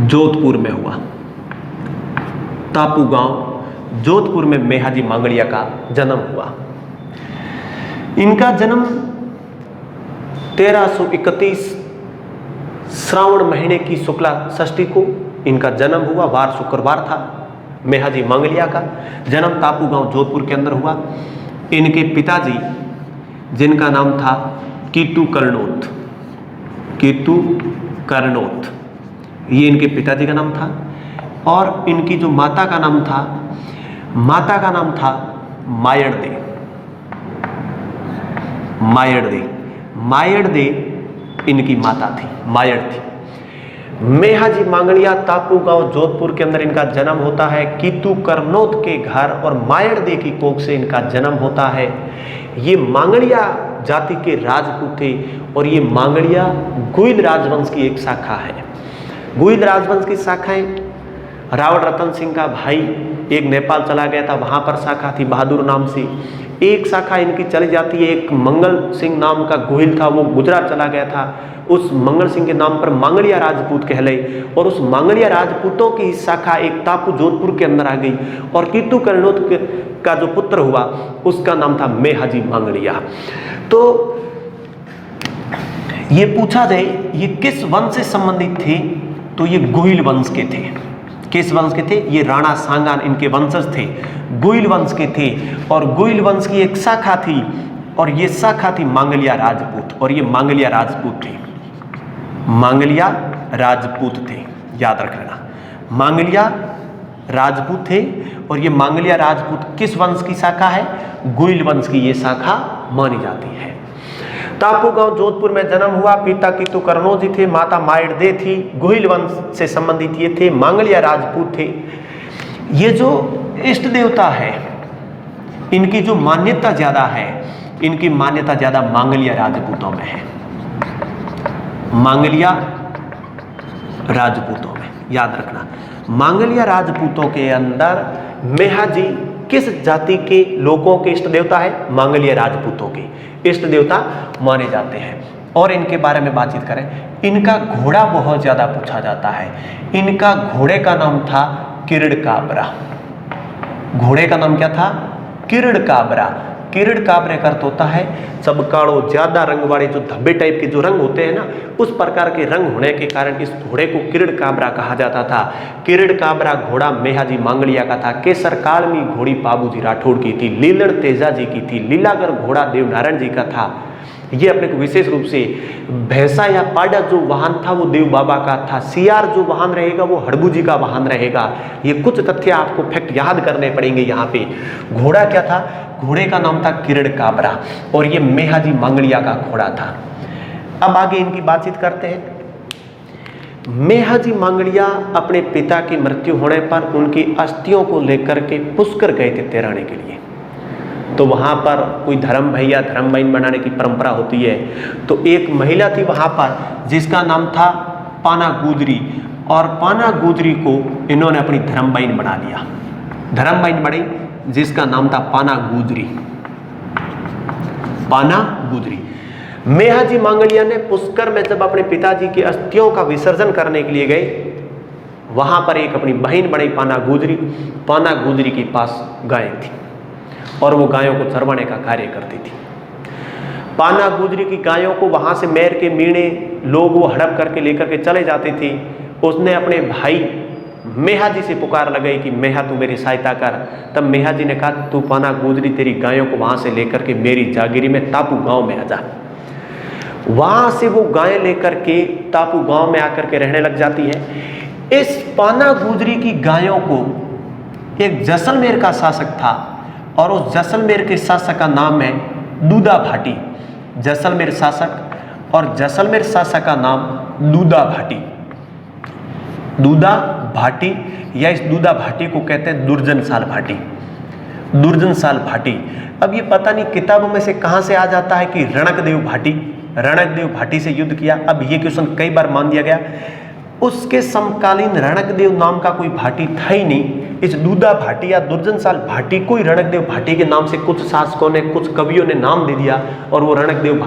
जोधपुर में हुआ। तापू गांव जोधपुर में मेहाजी मांगलिया का जन्म हुआ। इनका जन्म 1331 श्रावण महीने की शुक्ला षष्ठी को इनका जन्म हुआ। वार शुक्रवार था। मेहाजी मांगलिया का जन्म तापू गांव जोधपुर के अंदर हुआ। इनके पिताजी जिनका नाम था कीटू कर्णोत, कीटू कर्णोत, ये इनके पिताजी का नाम था। और इनकी जो माता का नाम था, माता का नाम था मायड़दे। मायड़दे, मायड़दे इनकी माता थी, मायड़ थी। मेहाजी मांगलिया तापू गांव जोधपुर के अंदर इनका जन्म होता है। कीतू कर्णोत के घर और मायड़दे की कोख से इनका जन्म होता है। ये मांगलिया जाति के राजपूत थे और ये मांगलिया गुइल राजवंश की एक शाखा है। गुइल राजवंश की शाखाएं, रावण रतन सिंह का भाई एक नेपाल चला गया था, वहां पर शाखा थी बहादुर नाम से। एक शाखा इनकी चली जाती है, एक मंगल सिंह नाम का गोहिल था, वो गुजरात चला गया था। उस मंगल सिंह के नाम पर मांगलिया राजपूत कहले और उस मांगलिया राजपूतों की शाखा एक तापू जोधपुर के अंदर आ गई और कीतू कर्णोत का जो पुत्र हुआ उसका नाम था मेहाजी मांगलिया। तो ये पूछा जाए ये किस वंश से संबंधित थे, तो ये गोहिल वंश के थे। किस वंश के थे? ये राणा सांगान इनके वंशज थे, गोइल वंश के थे। और गोइल वंश की एक शाखा थी और ये शाखा थी मांगलिया राजपूत, और ये मांगलिया राजपूत थे। मांगलिया राजपूत थे, याद रख लेना। मांगलिया राजपूत थे और ये मांगलिया राजपूत किस वंश की शाखा है? गोइल वंश की ये शाखा मानी जाती है। तापू गांव जोधपुर में जन्म हुआ। पिता कीतू कर्णोत जी थे, माता मायड़दे थी, गोहिल वंश से संबंधित ये थे, मांगलिया राजपूत थे। ये जो इष्ट देवता है इनकी जो मान्यता ज्यादा है, इनकी मान्यता ज्यादा मांगलिया राजपूतों में है। मांगलिया राजपूतों में, याद रखना। मांगलिया राजपूतों के अंदर मेहाजी किस जाति के लोगों के इष्ट देवता है? मांगलिया राजपूतों के इष्ट देवता माने जाते हैं। और इनके बारे में बातचीत करें, इनका घोड़ा बहुत ज्यादा पूछा जाता है। इनका घोड़े का नाम था किरण काबरा। घोड़े का नाम क्या था? किरण काबरा। किरण काबरे का अर्थ होता है चमकाड़ो, ज्यादा रंग वाले जो धब्बे टाइप के जो रंग होते हैं ना, उस प्रकार के रंग होने के कारण इस घोड़े को किरण काबरा कहा जाता था। किरण काबरा घोड़ा मेहाजी मांगलिया का था। केसर काल में घोड़ी बाबूजी राठौड़ की थी, लीलड़ तेजा जी की थी, लीलागर घोड़ा देवनारायण जी का था। ये अपने को विशेष रूप से भैंसा या पाडा जो वाहन था वो देव बाबा का था। सियार जो वाहन रहेगा वो हड़बू जी का वाहन रहेगा। ये कुछ तथ्य आपको फैक्ट याद करने पड़ेंगे। यहाँ पे घोड़ा क्या था? घोड़े का नाम था किरण काबरा और ये मेहाजी मांगलिया का घोड़ा था। अब आगे इनकी बातचीत करते हैं। मेहाजी मांगड़िया अपने पिता की मृत्यु होने पर उनकी अस्थियों को लेकर के पुष्कर गए थे तैराने के लिए। तो वहाँ पर कोई धर्म भाई या धर्म बहन बनाने की परंपरा होती है। तो एक महिला थी वहाँ पर जिसका नाम था पाना गुजरी, और पाना गुजरी को इन्होंने अपनी धर्म बहन बना लिया। धर्म बहन बनी जिसका नाम था पाना गुजरी। पाना गुजरी मेहाजी मांगड़िया ने पुष्कर में जब अपने पिताजी की अस्थियों का विसर्जन करने के लिए गए, वहां पर एक अपनी बहन बड़ी पाना गुजरी। पाना गुजरी के पास गायें थी और वो गायों को चरवाने का कार्य करती थी। पाना गुजरी की गायों को वहां से मैर के मीणे लोग वो हड़प करके लेकर के चले जाते थे। उसने अपने भाई मेहाजी से पुकार लगाई कि मेहा तू मेरी सहायता कर। तब मेहाजी ने कहा तू पाना गुजरी तेरी गायों को वहां से लेकर के मेरी जागीरी में तापू गांव में आ जा। वहां से वो गायें लेकर के तापू गांव में आकर के रहने लग जाती है। इस पाना गुजरी की गायों को एक जैसलमेर का शासक था और उस जैसलमेर के शासक का नाम है दूधा भाटी। जैसलमेर शासक और जैसलमेर शासक का नाम दूधा भाटी। दूधा भाटी या इस दूधा भाटी को कहते हैं दुर्जनशाल भाटी। दुर्जनशाल भाटी। अब ये पता नहीं किताबों में से कहां से आ जाता है कि रणकदेव भाटी, रणकदेव भाटी से युद्ध किया। अब ये क्वेश्चन कई बार मान दिया गया। उसके समकालीन रणकदेव नाम का कोई भाटी था ही नहीं। इस दूधा भाटी या दुर्जनशाल भाटी को ही रणकदेव भाटी के नाम से कुछ शासकों ने, कुछ कवियों ने नाम दे दिया और वो रणकदेव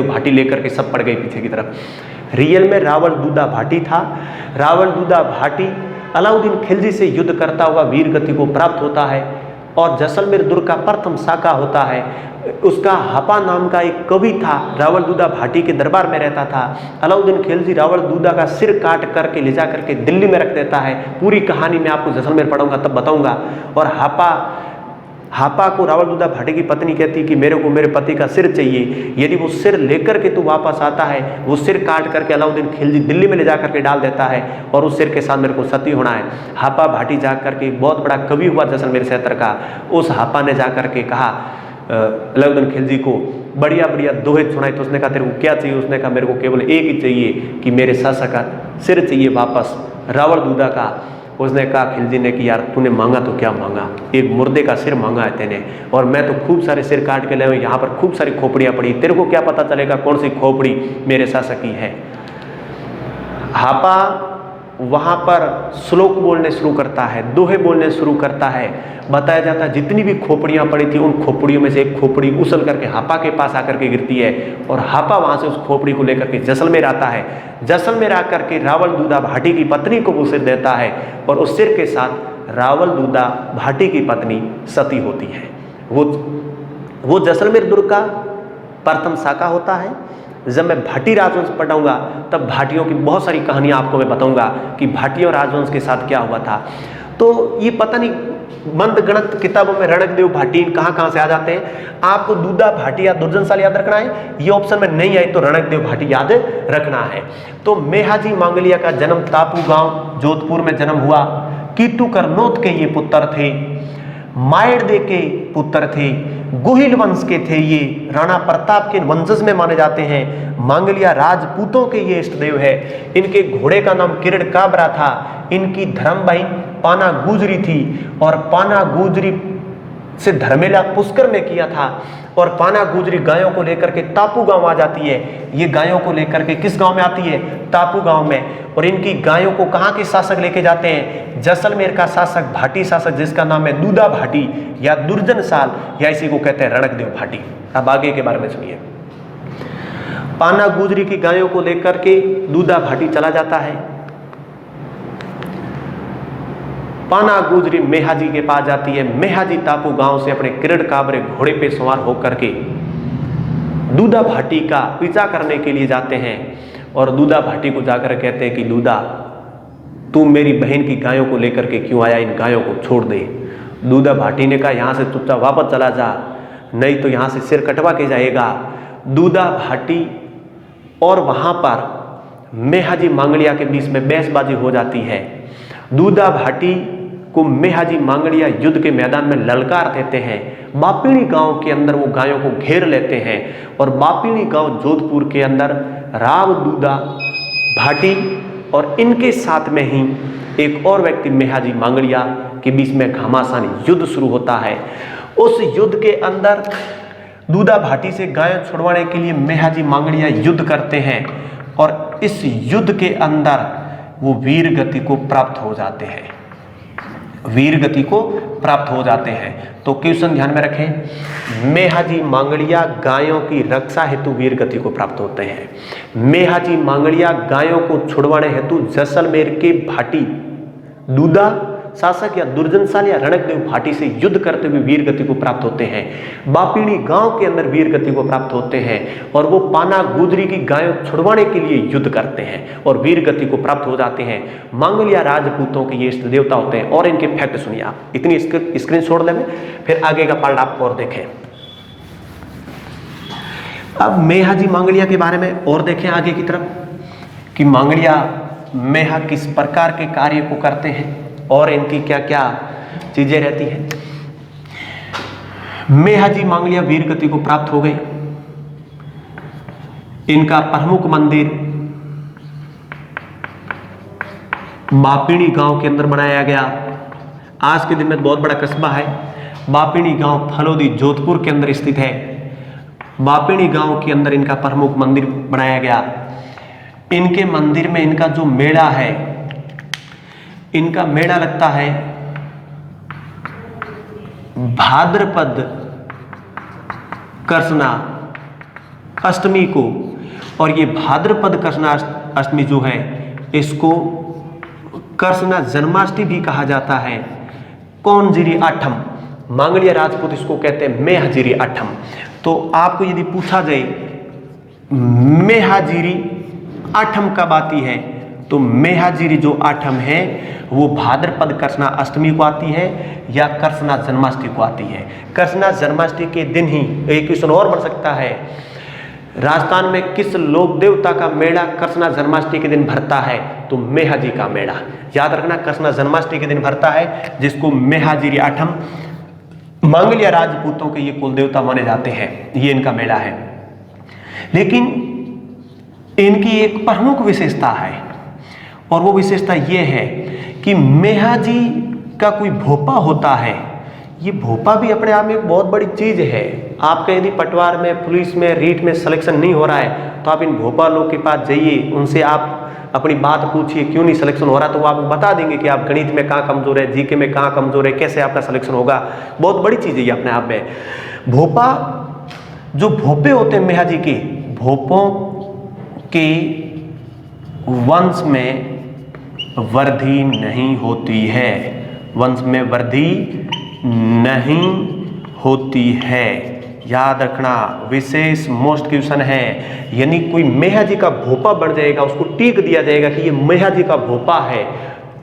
भाटी लेकर के सब पड़ गए पीछे की तरफ। रियल में रावल दूधा भाटी था। रावल दूधा भाटी अलाउद्दीन खिलजी से युद्ध करता हुआ वीर गति को प्राप्त होता है और जैसलमेर दुर्ग का प्रथम शाखा होता है। उसका हापा नाम का एक कवि था, रावल दूधा भाटी के दरबार में रहता था। अलाउद्दीन खिलजी रावल दूधा का सिर काट करके ले जा करके दिल्ली में रख देता है। पूरी कहानी मैं आपको जैसलमेर पढ़ूंगा तब बताऊंगा। और हापा को रावल दूधा भाटी की पत्नी कहती कि मेरे को मेरे पति का सिर चाहिए। यदि वो सिर लेकर के तू वापस आता है, वो सिर काट करके अलाउद्दीन खिलजी दिल्ली में ले जा करके डाल देता है और उस सिर के साथ मेरे को सती होना है। हापा भाटी जा करके एक बहुत बड़ा कवि हुआ जैसलमेर क्षेत्र का। उस हापा ने जा करके कहा अलाउद्दीन खिलजी को बढ़िया बढ़िया दोहे सुनाए। तो उसने कहा तेरे को क्या चाहिए? उसने कहा मेरे को केवल एक ही चाहिए कि मेरे शासक का सिर चाहिए वापस, रावल दूधा का। उसने कहा खिलजी ने कि यार तूने मांगा तो क्या मांगा, एक मुर्दे का सिर मांगा है तेने, और मैं तो खूब सारे सिर काट के लाया हूं, यहाँ पर खूब सारी खोपड़ियां पड़ी, तेरे को क्या पता चलेगा कौन सी खोपड़ी मेरे शासक की है। हापा वहां पर श्लोक बोलने शुरू करता है, दोहे बोलने शुरू करता है। बताया जाता है जितनी भी खोपड़ियां पड़ी थी उन खोपड़ियों में से एक खोपड़ी उछल करके हापा के पास आकर के गिरती है और हापा वहां से उस खोपड़ी को लेकर के जैसलमेर आता है। जैसलमेर आकर के रावल दूधा भाटी की पत्नी को वो सिर देता है और उस सिर के साथ रावल दूधा भाटी की पत्नी सती होती है। वो जैसलमेर दुर्ग का प्रथम शाखा होता है। जब मैं भाटी राजवंश पढ़ाऊंगा तब भाटियों की बहुत सारी कहानियां आपको मैं बताऊंगा कि भाटियों राजवंश के साथ क्या हुआ था। तो ये पता नहीं मंद गणत किताबों में रणकदेव भाटी कहां से आ जाते हैं। आपको दूधा भाटी या दुर्जनशाल याद रखना है, ये ऑप्शन में नहीं आई तो रणकदेव भाटी याद रखना है। तो मेहाजी मांगलिया का जन्म तापू गांव जोधपुर में जन्म हुआ। कीटू करनोत के ये पुत्र थे, मायड़दे के पुत्र थे, गोहिल वंश के थे। ये राणा प्रताप के वंशज में माने जाते हैं। मांगलिया राजपूतों के ये इष्टदेव है। इनके घोड़े का नाम किरण काबरा था। इनकी धर्म बहन पाना गुजरी थी और पाना गुजरी से धर्मेला पुष्कर में किया था। और पाना गुजरी गायों को लेकर के तापू गांव आ जाती है। ये गायों को लेकर के किस गांव में आती है? तापू गांव में। और इनकी गायों को कहां के शासक लेके जाते हैं? जैसलमेर का शासक, भाटी शासक, जिसका नाम है दूधा भाटी या दुर्जनशाल या इसी को कहते हैं रणकदेव भाटी। अब आगे के बारे में सुनिए। पाना गुजरी की गायों को लेकर के दूधा भाटी चला जाता है। पाना गुजरी मेहाजी के पास जाती है। मेहाजी तापू गांव से अपने किरण काबरे घोड़े पे सवार होकर के दूधा भाटी का पीछा करने के लिए जाते हैं और दूधा भाटी को जाकर कहते हैं कि दूधा तू मेरी बहन की गायों को लेकर के क्यों आया, इन गायों को छोड़ दे। दूधा भाटी ने कहा यहाँ से चुपचाप वापस चला जा, नहीं तो यहाँ से सिर कटवा के जाएगा। दूधा भाटी और वहां पर मेहाजी मांगड़िया के बीच में बहसबाजी हो जाती है। दूधा भाटी को मेहाजी मांगड़िया युद्ध के मैदान में ललकार देते हैं। बापिणी गांव के अंदर वो गायों को घेर लेते हैं और बापिणी गांव जोधपुर के अंदर राव दूधा भाटी और इनके साथ में ही एक और व्यक्ति मेहाजी मांगड़िया के बीच में घमासान युद्ध शुरू होता है। उस युद्ध के अंदर दूधा भाटी से गाय छुड़वाने के लिए मेहाजी मांगड़िया युद्ध करते हैं और इस युद्ध के अंदर वो वीर गति को प्राप्त हो जाते हैं, वीर गति को प्राप्त हो जाते हैं। तो क्वेश्चन ध्यान में रखें, मेहाजी मांगड़िया गायों की रक्षा हेतु वीर गति को प्राप्त होते हैं। मेहाजी मांगड़िया गायों को छुड़वाने हेतु जैसलमेर के भाटी दूधा शासक या दुर्जनशाल या रणकदेव भाटी से युद्ध करते हुए वीर गति को प्राप्त होते हैं। बापीणी गांव के अंदर वीर गति को प्राप्त होते हैं और वो पाना गुजरी की गायों छुड़वाने के लिए युद्ध करते हैं और वीर गति को प्राप्त हो जाते हैं। मांगलिया राजपूतों के ये इष्ट देवता होते हैं। और इनके फैक्ट सुनिए आप, इतनी स्क्रीन छोड़ लें, फिर आगे का पार्ट आप और देखें। अब मेहाजी मांगलिया के बारे में और देखें आगे की तरफ कि मांगलिया मेहा किस प्रकार के कार्य को करते हैं और इनकी क्या क्या चीजें रहती हैं। मेहाजी मांगलिया वीर गति को प्राप्त हो गए। इनका प्रमुख मंदिर बापीणी गांव के अंदर बनाया गया। आज के दिन में बहुत बड़ा कस्बा है। बापीणी गांव फलोदी जोधपुर के अंदर स्थित है। बापीणी गांव के अंदर इनका प्रमुख मंदिर बनाया गया। इनके मंदिर में इनका जो मेला है, इनका मेला लगता है भाद्रपद कृष्णा अष्टमी को। और ये भाद्रपद कृष्णा अष्टमी जो है इसको कृष्णा जन्माष्टमी भी कहा जाता है। कौनजिरी आठम, मांगलिया राजपूत इसको कहते हैं मेहाजिरी आठम। तो आपको यदि पूछा जाए मेहाजिरी आठम कब आती है, तो मेहाजिरी जो आठम है वो भाद्रपद कृष्णा अष्टमी को आती है या कृष्णा जन्माष्टमी को आती है। कृष्णा जन्माष्टमी के दिन ही एक क्वेश्चन और बन सकता है, राजस्थान में किस लोक देवता का मेला कृष्णा जन्माष्टमी के दिन भरता है, तो मेहाजी का मेला। याद रखना, कृष्णा जन्माष्टमी के दिन भरता है जिसको मेहाजिरी आठम, मांगलिया राजपूतों के ये कुल देवता माने जाते हैं, ये इनका मेला है। लेकिन इनकी एक प्रमुख विशेषता है और वो विशेषता ये है कि मेहाजी का कोई भोपा होता है। ये भोपा भी अपने आप में एक बहुत बड़ी चीज है। आपका यदि पटवार में, पुलिस में, रीट में सिलेक्शन नहीं हो रहा है तो आप इन भोपा लोग के पास जाइए, उनसे आप अपनी बात पूछिए क्यों नहीं सिलेक्शन हो रहा, तो वो आपको बता देंगे कि आप गणित में कहाँ कमजोर है, जीके में कहाँ कमजोर है, कैसे आपका सिलेक्शन होगा। बहुत बड़ी चीज है ये अपने आप में। भोपा, जो भोपे होते हैं मेहाजी के, भोपों के वंश में वृद्धि नहीं होती है, वंश में वृद्धि नहीं होती है। याद रखना, विशेष मोस्ट क्वेश्चन है। यानी कोई मेहाजी का भोपा बन जाएगा, उसको टीक दिया जाएगा कि ये मेहाजी का भोपा है,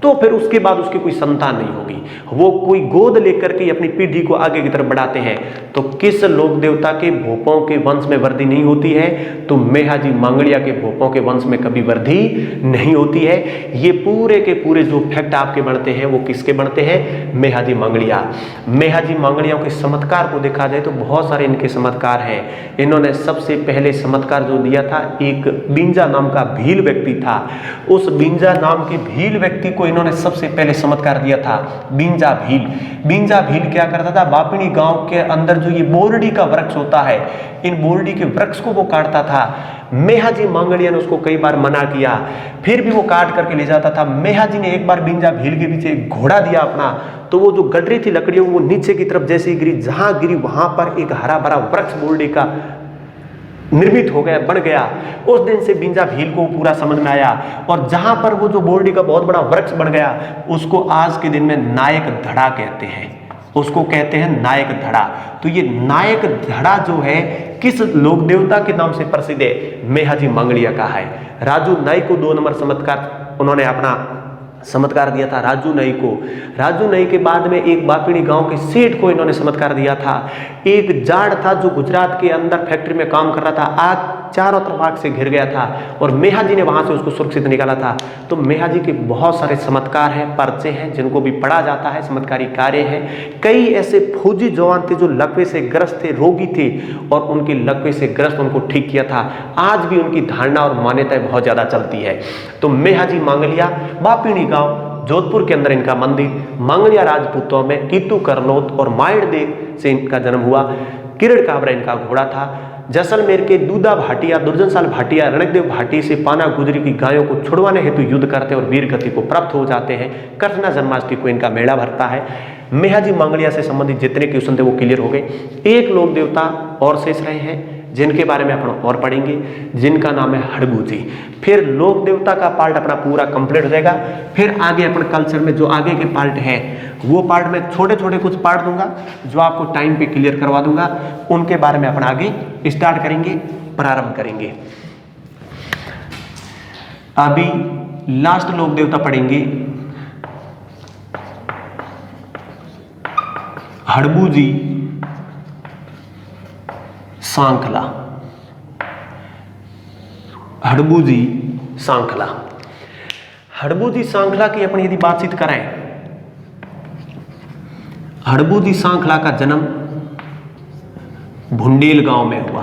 तो फिर उसके बाद उसकी कोई संतान नहीं होगी। वो कोई गोद लेकर के अपनी पीढ़ी को आगे की तरफ बढ़ाते हैं। तो किस लोक देवता के भोपों के वंश में वृद्धि नहीं होती है, तो मेहाजी मांगड़िया के भोपों के वंश में कभी वृद्धि नहीं होती है। ये पूरे के पूरे जो फैक्ट आपके बनते हैं वो किसके बनते हैं, मेहाजी मांगड़िया। मेहाजी मांगड़ियों के चमत्कार को देखा जाए तो बहुत सारे इनके चमत्कार हैं। इन्होंने सबसे पहले चमत्कार जो दिया था, एक बिंजा नाम का भील व्यक्ति था, उस बिंजा नाम के भील व्यक्ति को इन्होंने सबसे पहले चमत्कार दिया था। बिंजा भील, बिंजा भील क्या करता था, बापीणी गांव के अंदर जो ये बोरडी का वृक्ष होता है, इन बोरडी के वृक्ष को वो काटता था। मेहाजी मांगड़िया ने उसको कई बार मना किया, फिर भी वो काट करके ले जाता था। मेहाजी ने एक बार बिंजा भील के पीछे एक घोड़ा दिया अपना, तो वो जो गडरी थी लकड़ियों वो नीचे की तरफ जैसे गिरी, जहां गिरी वहां पर एक हरा भरा वृक्ष बोरडी का निर्मित हो गया, बन गया। उस दिन से बिंजा भील को पूरा समझ में आया और जहां पर वो जो बोरडी का बहुत बड़ा वृक्ष बन गया उसको आज के दिन में नायक धड़ा कहते हैं, उसको कहते हैं नायक धड़ा। तो ये नायक धड़ा जो है किस लोक देवता के नाम से प्रसिद्ध है, मेहाजी मांगड़िया का है। राजू नाई को 2 नंबर चमत्कार उन्होंने अपना चमत्कार दिया था, राजू नाई को। राजू नाई के बाद में एक बापीणी गांव के सेठ को इन्होंने चमत्कार दिया था। एक जाट था जो गुजरात के अंदर फैक्ट्री में काम कर रहा था, आग चारों तरफ आग से घिर गया था और मेहा जी ने वहां से उसको सुरक्षित निकाला था। तो मेहा जी के बहुत सारे चमत्कार हैं, पर्चे हैं जिनको भी पढ़ा जाता है, चमत्कारी कार्य हैं। कई ऐसे फौजी जवान थे जो लकवे से ग्रस्त थे, रोगी थे और उनके लकवे से ग्रस्त उनको ठीक किया था। आज भी उनकी धारणा और मान्यताएं बहुत ज्यादा चलती है। तो मेहा जी मांगलिया, बापीणी गांव जोधपुर के अंदर इनका मंदिर, मांगलिया राजपूतों में कीतू करनोत और मायड़देव से इनका जन्म हुआ। किरण काबरा इनका घोड़ा था। जैसलमेर के दूधा भाटिया, दुर्जनसाल भाटिया, रणकदेव भाटी से पाना गुजरी की गायों को छुड़वाने हेतु युद्ध करते और वीर गति को प्राप्त हो जाते हैं। कृष्णा जन्माष्टमी को इनका मेला भरता है। मेहा जी मांगलिया से संबंधित जितने क्वेश्चन थे वो क्लियर हो गए। एक लोक देवता और शेष रहे हैं जिनके बारे में अपन और पढ़ेंगे, जिनका नाम है हड़बू जी। फिर लोक देवता का पार्ट अपना पूरा कंप्लीट हो जाएगा। फिर आगे अपन कल्चर में जो आगे के पार्ट है वो पार्ट में छोटे छोटे कुछ पार्ट दूंगा जो आपको टाइम पे क्लियर करवा दूंगा। उनके बारे में अपन आगे स्टार्ट करेंगे, प्रारंभ करेंगे। अभी लास्ट लोक देवता पढ़ेंगे हड़बू जी सांखला। हड़बू जी सांखला, हड़बू जी सांखला की अपन यदि बातचीत करें, हड़बू जी सांखला का जन्म भुंडेल गांव में हुआ।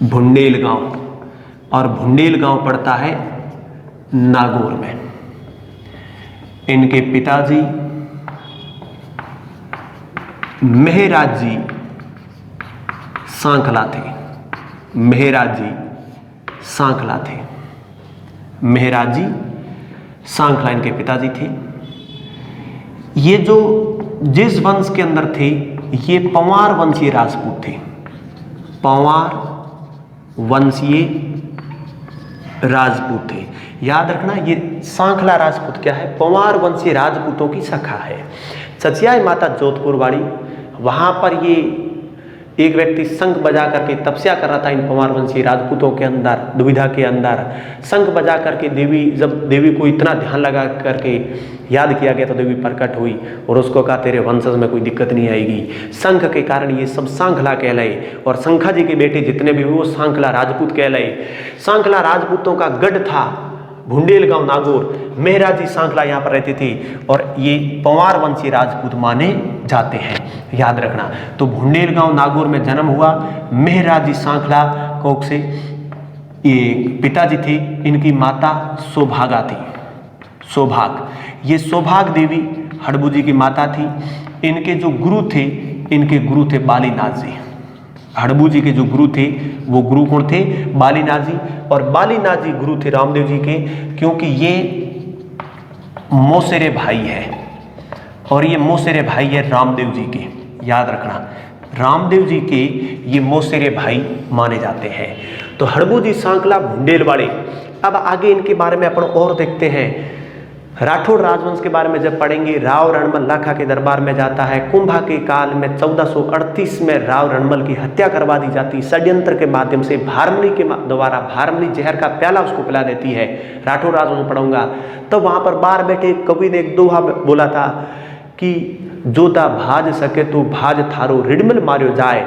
भुंडेल गांव, और भुंडेल गांव पड़ता है नागौर में। इनके पिताजी मेहराज जी सांखला थे। मेहराज जी सांखला थे। मेहराज जी सांखला इनके पिताजी थे। ये जो जिस वंश के अंदर थे ये पंवार वंशीय राजपूत थे। पंवार वंशीय राजपूत थे। याद रखना ये सांखला राजपूत क्या है, पंवार वंशीय राजपूतों की शाखा है। चचियाई माता जोधपुर वाली, वहां पर ये एक व्यक्ति शंख बजा करके तपस्या कर रहा था इन पंवार वंशीय राजपूतों के अंदर, दुविधा के अंदर। शंख बजा करके देवी, जब देवी को इतना ध्यान लगा करके याद किया गया तो देवी प्रकट हुई और उसको कहा तेरे वंशज में कोई दिक्कत नहीं आएगी। शंख के कारण ये सब सांखला कहलाए और शंखा जी के बेटे जितने भी हुए वो सांखला राजपूत कहलाए। सांखला राजपूतों का गढ़ था भुंडेल गांव नागौर। मेहराज जी सांखला यहाँ पर रहते थे और ये पंवार वंशीय राजपूत माने जाते हैं, याद रखना। तो भुंडेल गांव नागौर में जन्म हुआ। मेहराज जी सांखला कोख से ये पिताजी थे, इनकी माता सौभागा थी। सौभाग, ये सौभाग देवी हड़बू जी की माता थी। इनके जो गुरु थे, इनके गुरु थे बालीनाथ जी। हड़बू जी के जो गुरु थे वो गुरु कौन थे, बालीनाथ जी। और बालीनाथ जी गुरु थे रामदेव जी के, क्योंकि ये मौसेरे भाई है और ये मौसेरे भाई है रामदेव जी के। याद रखना रामदेव जी के ये मौसेरे भाई माने जाते हैं। तो हड़बू जी सांखला भुंडेल वाले। अब आगे इनके बारे में अपन और देखते हैं। राठौड़ राजवंश के बारे में जब पढ़ेंगे, राव रणमल लाखा के दरबार में जाता है। कुंभा के काल में 1438 में राव रणमल की हत्या करवा दी जाती, षड्यंत्र के माध्यम से। भारमली के द्वारा भारमली जहर का प्याला उसको पिला देती है। राठौड़ राजवंश में पढ़ूंगा। तब वहां पर बाहर बैठे कवि ने एक दोहा बोला था कि जोता भाज सके तो भाज थारो रिडमल मार्यो जाए।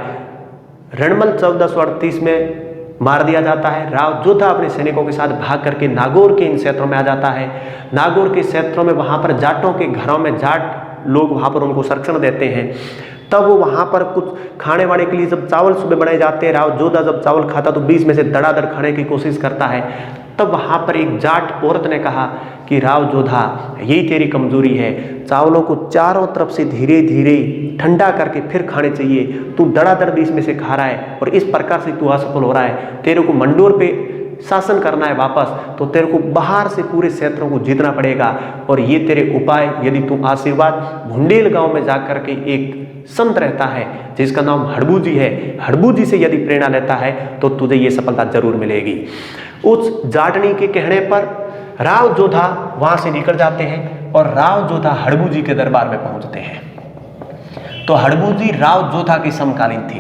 रणमल 1438 में मार दिया जाता है। राव जोधा अपने सैनिकों के साथ भाग करके नागौर के इन क्षेत्रों में आ जाता है। नागौर के क्षेत्रों में वहां पर जाटों के घरों में जाट लोग वहां पर उनको संरक्षण देते हैं। तब वो वहां पर कुछ खाने वाने के लिए जब चावल सुबह बनाए जाते हैं, राव जोधा जब चावल खाता तो बीच में से धड़ाधड़ खाने की कोशिश करता है। तब वहां पर एक जाट औरत ने कहा कि राव जोधा यही तेरी कमजोरी है, चावलों को चारों तरफ से धीरे धीरे ठंडा करके फिर खाने चाहिए। तू धड़ाधड़ बीच में से खा रहा है और इस प्रकार से तू असफल हो रहा है। तेरे को मंडोर पे शासन करना है वापस, तो तेरे को बाहर से पूरे क्षेत्रों को जीतना पड़ेगा। और ये तेरे उपाय, यदि तू आशीर्वाद, भुंडेल गांव में जाकर के एक संत रहता है जिसका नाम हड़बू जी है, हड़बू जी से यदि प्रेरणा लेता है तो तुझे ये सफलता जरूर मिलेगी। उस जाटनी के कहने पर राव जोधा वहां से निकल जाते हैं और राव जोधा हड़बू जी के दरबार में पहुंचते हैं। तो हड़बू जी राव जोधा के समकालीन थे।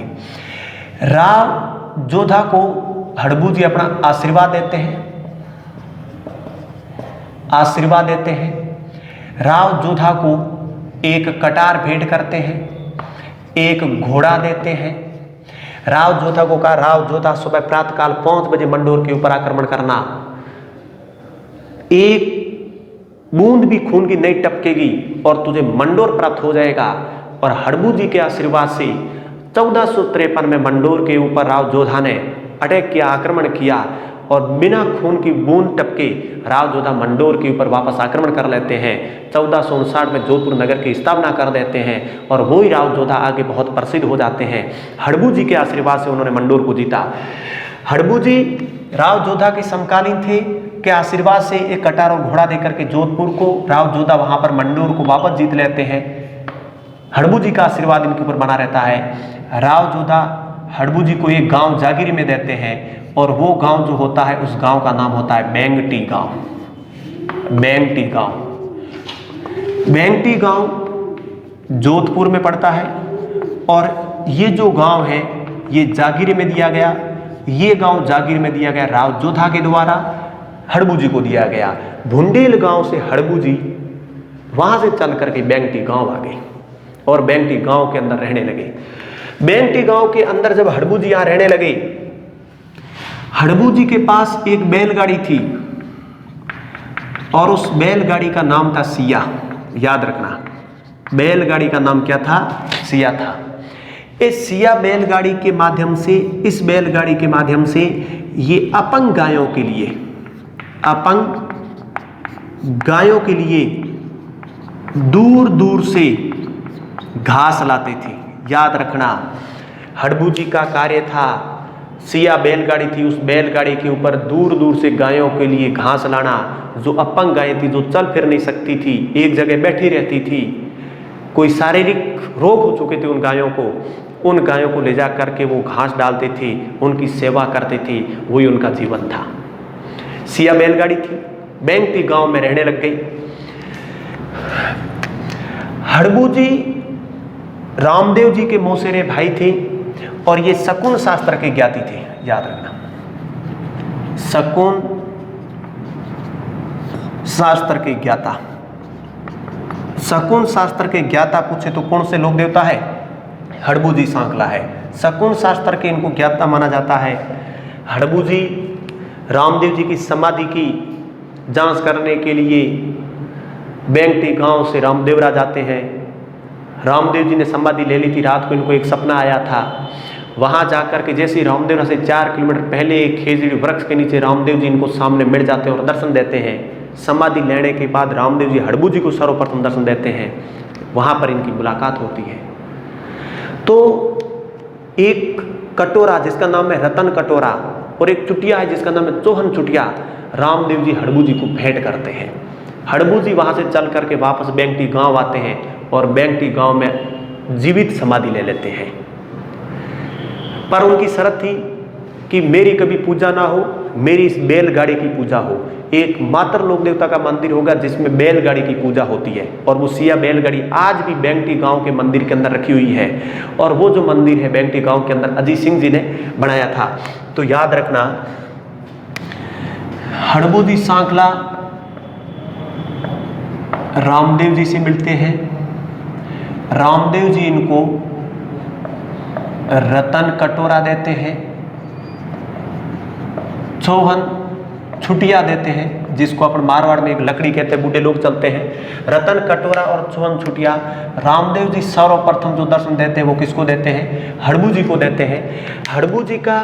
राव जोधा को हड़बू जी अपना आशीर्वाद देते हैं, आशीर्वाद देते हैं। राव जोधा को एक कटार भेंट करते हैं, एक घोड़ा देते हैं। राव जोधा को कहा, राव जोधा सुबह प्रातःकाल 5 बजे मंडोर के ऊपर आक्रमण करना, एक बूंद भी खून की नहीं टपकेगी और तुझे मंडोर प्राप्त हो जाएगा। और हड़बू जी के आशीर्वाद से 1453 में मंडोर के ऊपर राव जोधा ने अटैक किया, आक्रमण किया और बिना खून की बूंद टपके राव जोधा मंडोर के ऊपर वापस आक्रमण कर लेते हैं। 1459 में जोधपुर नगर की स्थापना कर देते हैं और वही राव जोधा आगे बहुत प्रसिद्ध हो जाते हैं। हड़बू जी के आशीर्वाद से उन्होंने मंडोर को जीता। हड़बू जी राव जोधा के समकालीन थे के आशीर्वाद से एक कटार और घोड़ा देकर के जोधपुर को राव जोधा वहां पर मंडोर को वापस जीत लेते हैं। हड़बू जी का आशीर्वाद इनके ऊपर बना रहता है। राव जोधा हड़बू जी को एक गांव जागीर में देते हैं और वो गांव जो होता है उस गांव का नाम होता है बेंगटी गांव। बेंगटी गांव, बेंगटी गांव जोधपुर में पड़ता है और ये जो गांव है ये जागीर में दिया गया। ये गांव जागीर में दिया गया राव जोधा के द्वारा, हड़बू जी को दिया गया। भुंडेल गांव से हड़बू जी वहां से चल करके बेंगटी गांव आ गए और बेंगटी गांव के अंदर रहने लगे। बेंगटी गांव के अंदर जब हड़बू जी यहां रहने लगे, हड़बू जी के पास एक बैलगाड़ी थी और उस बैलगाड़ी का नाम था सिया। याद रखना, बैलगाड़ी का नाम क्या था? सिया था। इस सिया बैलगाड़ी के माध्यम से, इस बैलगाड़ी के माध्यम से ये अपंग गायों के लिए, अपंग गायों के लिए दूर दूर से घास लाते थे। याद रखना, हड़बू जी का कार्य था, सिया बैलगाड़ी थी, उस बैलगाड़ी के ऊपर दूर दूर से गायों के लिए घास लाना। जो अपंग गायें थी, जो चल फिर नहीं सकती थी, एक जगह बैठी रहती थी, कोई शारीरिक रोग हो चुके थे उन गायों को, उन गायों को ले जा करके वो घास डालते थे, उनकी सेवा करते थे, वही उनका जीवन था। सिया बैलगाड़ी थी, बेंगटी गांव में रहने लग गई। हड़बू जी रामदेव जी के मौसेरे भाई थे और ये शकुन शास्त्र के ज्ञाती थे। याद रखना, शकुन शास्त्र के ज्ञाता। शकुन शास्त्र के ज्ञाता पूछे तो कौन से लोक देवता है? हड़बू जी सांकला है। शकुन शास्त्र के इनको ज्ञाता माना जाता है। हड़बू जी रामदेव जी की समाधि की जांच करने के लिए बेंगटी गांव से रामदेवरा जाते हैं। रामदेव जी ने समाधि ले ली थी, रात को इनको एक सपना आया था। वहां जाकर के जैसे रामदेवरा से 4 किलोमीटर पहले एक खेजड़ी वृक्ष के नीचे रामदेव जी इनको सामने मिल जाते हैं और दर्शन देते हैं। समाधि लेने के बाद रामदेव जी हड़बू जी को सर्वप्रथम दर्शन देते हैं, वहां पर इनकी मुलाकात होती है। तो एक कटोरा जिसका नाम है रतन कटोरा और एक चुटिया है जिसका नाम है चौहन चुटिया, रामदेव जी हड़बू जी को भेंट करते हैं। हड़बू जी वहां से चल करके वापस बेंगटी गांव आते हैं और बेंगटी गांव में जीवित समाधि ले लेते हैं। पर उनकी शर्त थी कि मेरी कभी पूजा ना हो, मेरी इस बैलगाड़ी की पूजा हो। एक मात्र लोक देवता का मंदिर होगा जिसमें बैलगाड़ी की पूजा होती है और वो सिया बैलगाड़ी आज भी बेंगटी गांव के मंदिर के अंदर रखी हुई है। और वो जो मंदिर है बेंगटी गांव के अंदर अजीत सिंह जी ने बनाया था। तो याद रखना, हड़बू जी सांकला रामदेव जी से मिलते हैं। रामदेव जी इनको रतन कटोरा देते हैं, चौहन छुटिया देते हैं, जिसको अपन मारवाड़ में एक लकड़ी कहते हैं, बूढ़े लोग चलते हैं। रतन कटोरा और चौहन छुटिया रामदेव जी सर्वप्रथम जो दर्शन देते हैं वो किसको देते हैं? हड़बू जी को देते हैं। हड़बू जी का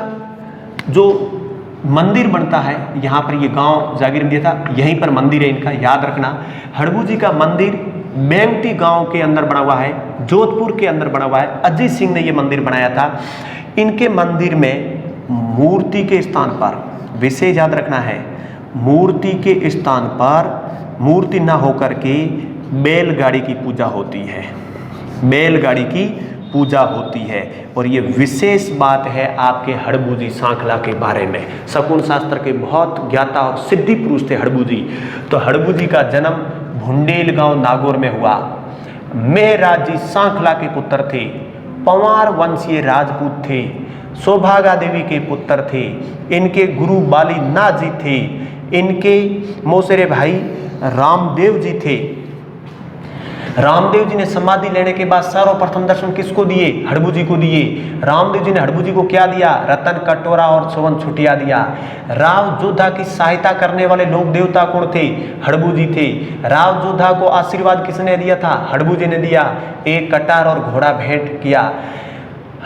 जो मंदिर बनता है, यहाँ पर ये गांव जागीर में था, यहीं पर मंदिर है इनका। याद रखना, हड़बू जी का मंदिर बेंगटी गांव के अंदर बना हुआ है, जोधपुर के अंदर बना हुआ है। अजीत सिंह ने ये मंदिर बनाया था। इनके मंदिर में मूर्ति के स्थान पर, विशेष याद रखना है, मूर्ति के स्थान पर मूर्ति ना होकर के बैलगाड़ी की पूजा होती है। बैलगाड़ी की पूजा होती है और ये विशेष बात है आपके हड़बू जी सांखला के बारे में। शकुन शास्त्र के बहुत ज्ञाता और सिद्धि पुरुष थे हड़बू जी। तो हड़बू जी का जन्म भुंडेल गांव नागौर में हुआ। मेहराज जी सांखला के पुत्र थे, पंवार वंशीय राजपूत थे, सौभागा देवी के पुत्र थे। इनके गुरु बाली नाथ जी थे, इनके मौसेरे भाई रामदेव जी थे। रामदेव जी ने समाधि लेने के बाद सर्वप्रथम दर्शन किसको दिए? हड़बू जी को दिए। रामदेव जी ने हड़बू जी को क्या दिया? रतन, कटोरा और सुवन छुटिया दिया। राव जोधा की सहायता करने वाले लोक देवता कौन थे? हड़बू जी थे। राव जोधा को आशीर्वाद किसने दिया था? हड़बू जी ने दिया। एक कटार और घोड़ा भेंट किया।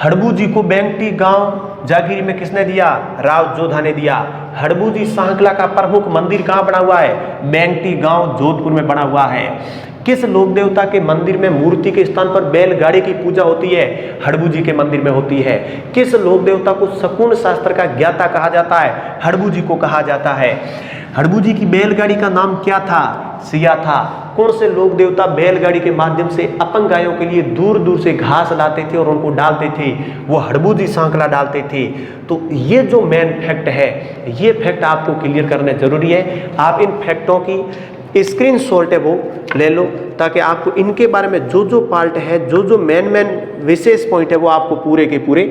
हड़बू जी को बेंगटी गांव जागीर में किसने दिया? राव जोधा ने दिया। हड़बू जी सांकला का प्रमुख मंदिर कहाँ बना हुआ है? बेंगटी गांव जोधपुर में बना हुआ है। किस लोक देवता के मंदिर में मूर्ति के स्थान पर बैलगाड़ी की पूजा होती है? हड़बू जी के मंदिर में होती है। किस लोक देवता को शकुन शास्त्र का ज्ञाता कहा जाता है? हड़बू जी को कहा जाता है। हड़बू जी की बैलगाड़ी का नाम क्या था? सिया था। कौन से लोक देवता बैलगाड़ी के माध्यम से अपंग गायों के लिए दूर दूर से घास लाते थे और उनको डालते थे? वो हड़बू जी सांकला डालते थे। तो ये जो मेन फैक्ट है, ये फैक्ट आपको क्लियर करना जरूरी है। आप इन फैक्टों की स्क्रीनशॉट है वो ले लो, ताकि आपको इनके बारे में जो जो पार्ट है, जो जो मेन विशेष पॉइंट है, वो आपको पूरे के पूरे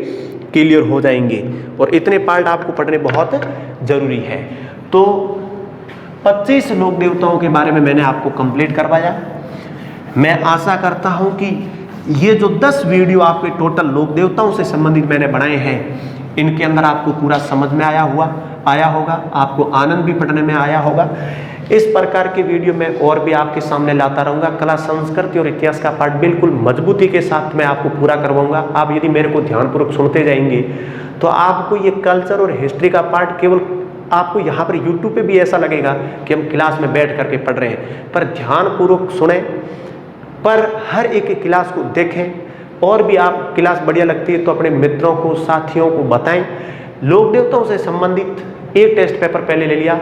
क्लियर हो जाएंगे। और इतने पार्ट आपको पढ़ने बहुत जरूरी है। तो 25 लोक देवताओं के बारे में मैंने आपको कंप्लीट करवाया। मैं आशा करता हूं कि ये जो 10 वीडियो आपके टोटल लोक देवताओं से संबंधित मैंने बनाए हैं, इनके अंदर आपको पूरा समझ में आया होगा, आपको आनंद भी पढ़ने में आया होगा। इस प्रकार के वीडियो मैं और भी आपके सामने लाता रहूंगा। कला, संस्कृति और इतिहास का पार्ट बिल्कुल मजबूती के साथ मैं आपको पूरा करवाऊंगा। आप यदि मेरे को ध्यानपूर्वक सुनते जाएंगे तो आपको ये कल्चर और हिस्ट्री का पार्ट केवल आपको यहाँ पर YouTube पे भी ऐसा लगेगा कि हम क्लास में बैठ करके पढ़ रहे हैं, पर ध्यानपूर्वक सुने, पर हर एक क्लास को देखें। और भी आप क्लास बढ़िया लगती है तो अपने मित्रों को, साथियों को बताएं। लोक देवताओं से संबंधित एक टेस्ट पेपर पहले ले लिया,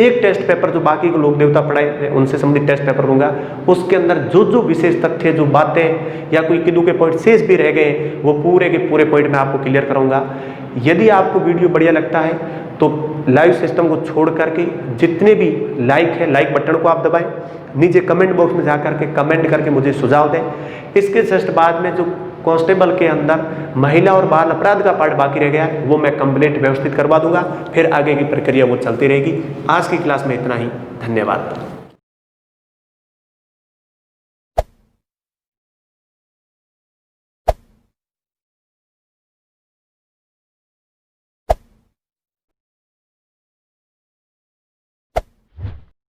एक टेस्ट पेपर जो बाकी को लोक देवता पढ़ाए उनसे संबंधित टेस्ट पेपर लूंगा। उसके अंदर जो जो विशेष तथ्य, जो बातें या कोई किदू के पॉइंट शेष भी रह गए, वो पूरे के पूरे पॉइंट मैं आपको क्लियर कराऊंगा। यदि आपको वीडियो बढ़िया लगता है तो लाइव सिस्टम को छोड़ करके जितने भी लाइक है, लाइक बटन को आप दबाएं। नीचे कमेंट बॉक्स में जाकर के कमेंट करके मुझे सुझाव दें। इसके जस्ट बाद में जो कांस्टेबल के अंदर महिला और बाल अपराध का पार्ट बाकी रह गया है, वो मैं कंप्लीट व्यवस्थित करवा दूंगा। फिर आगे की प्रक्रिया वो चलती रहेगी। आज की क्लास में इतना ही। धन्यवाद।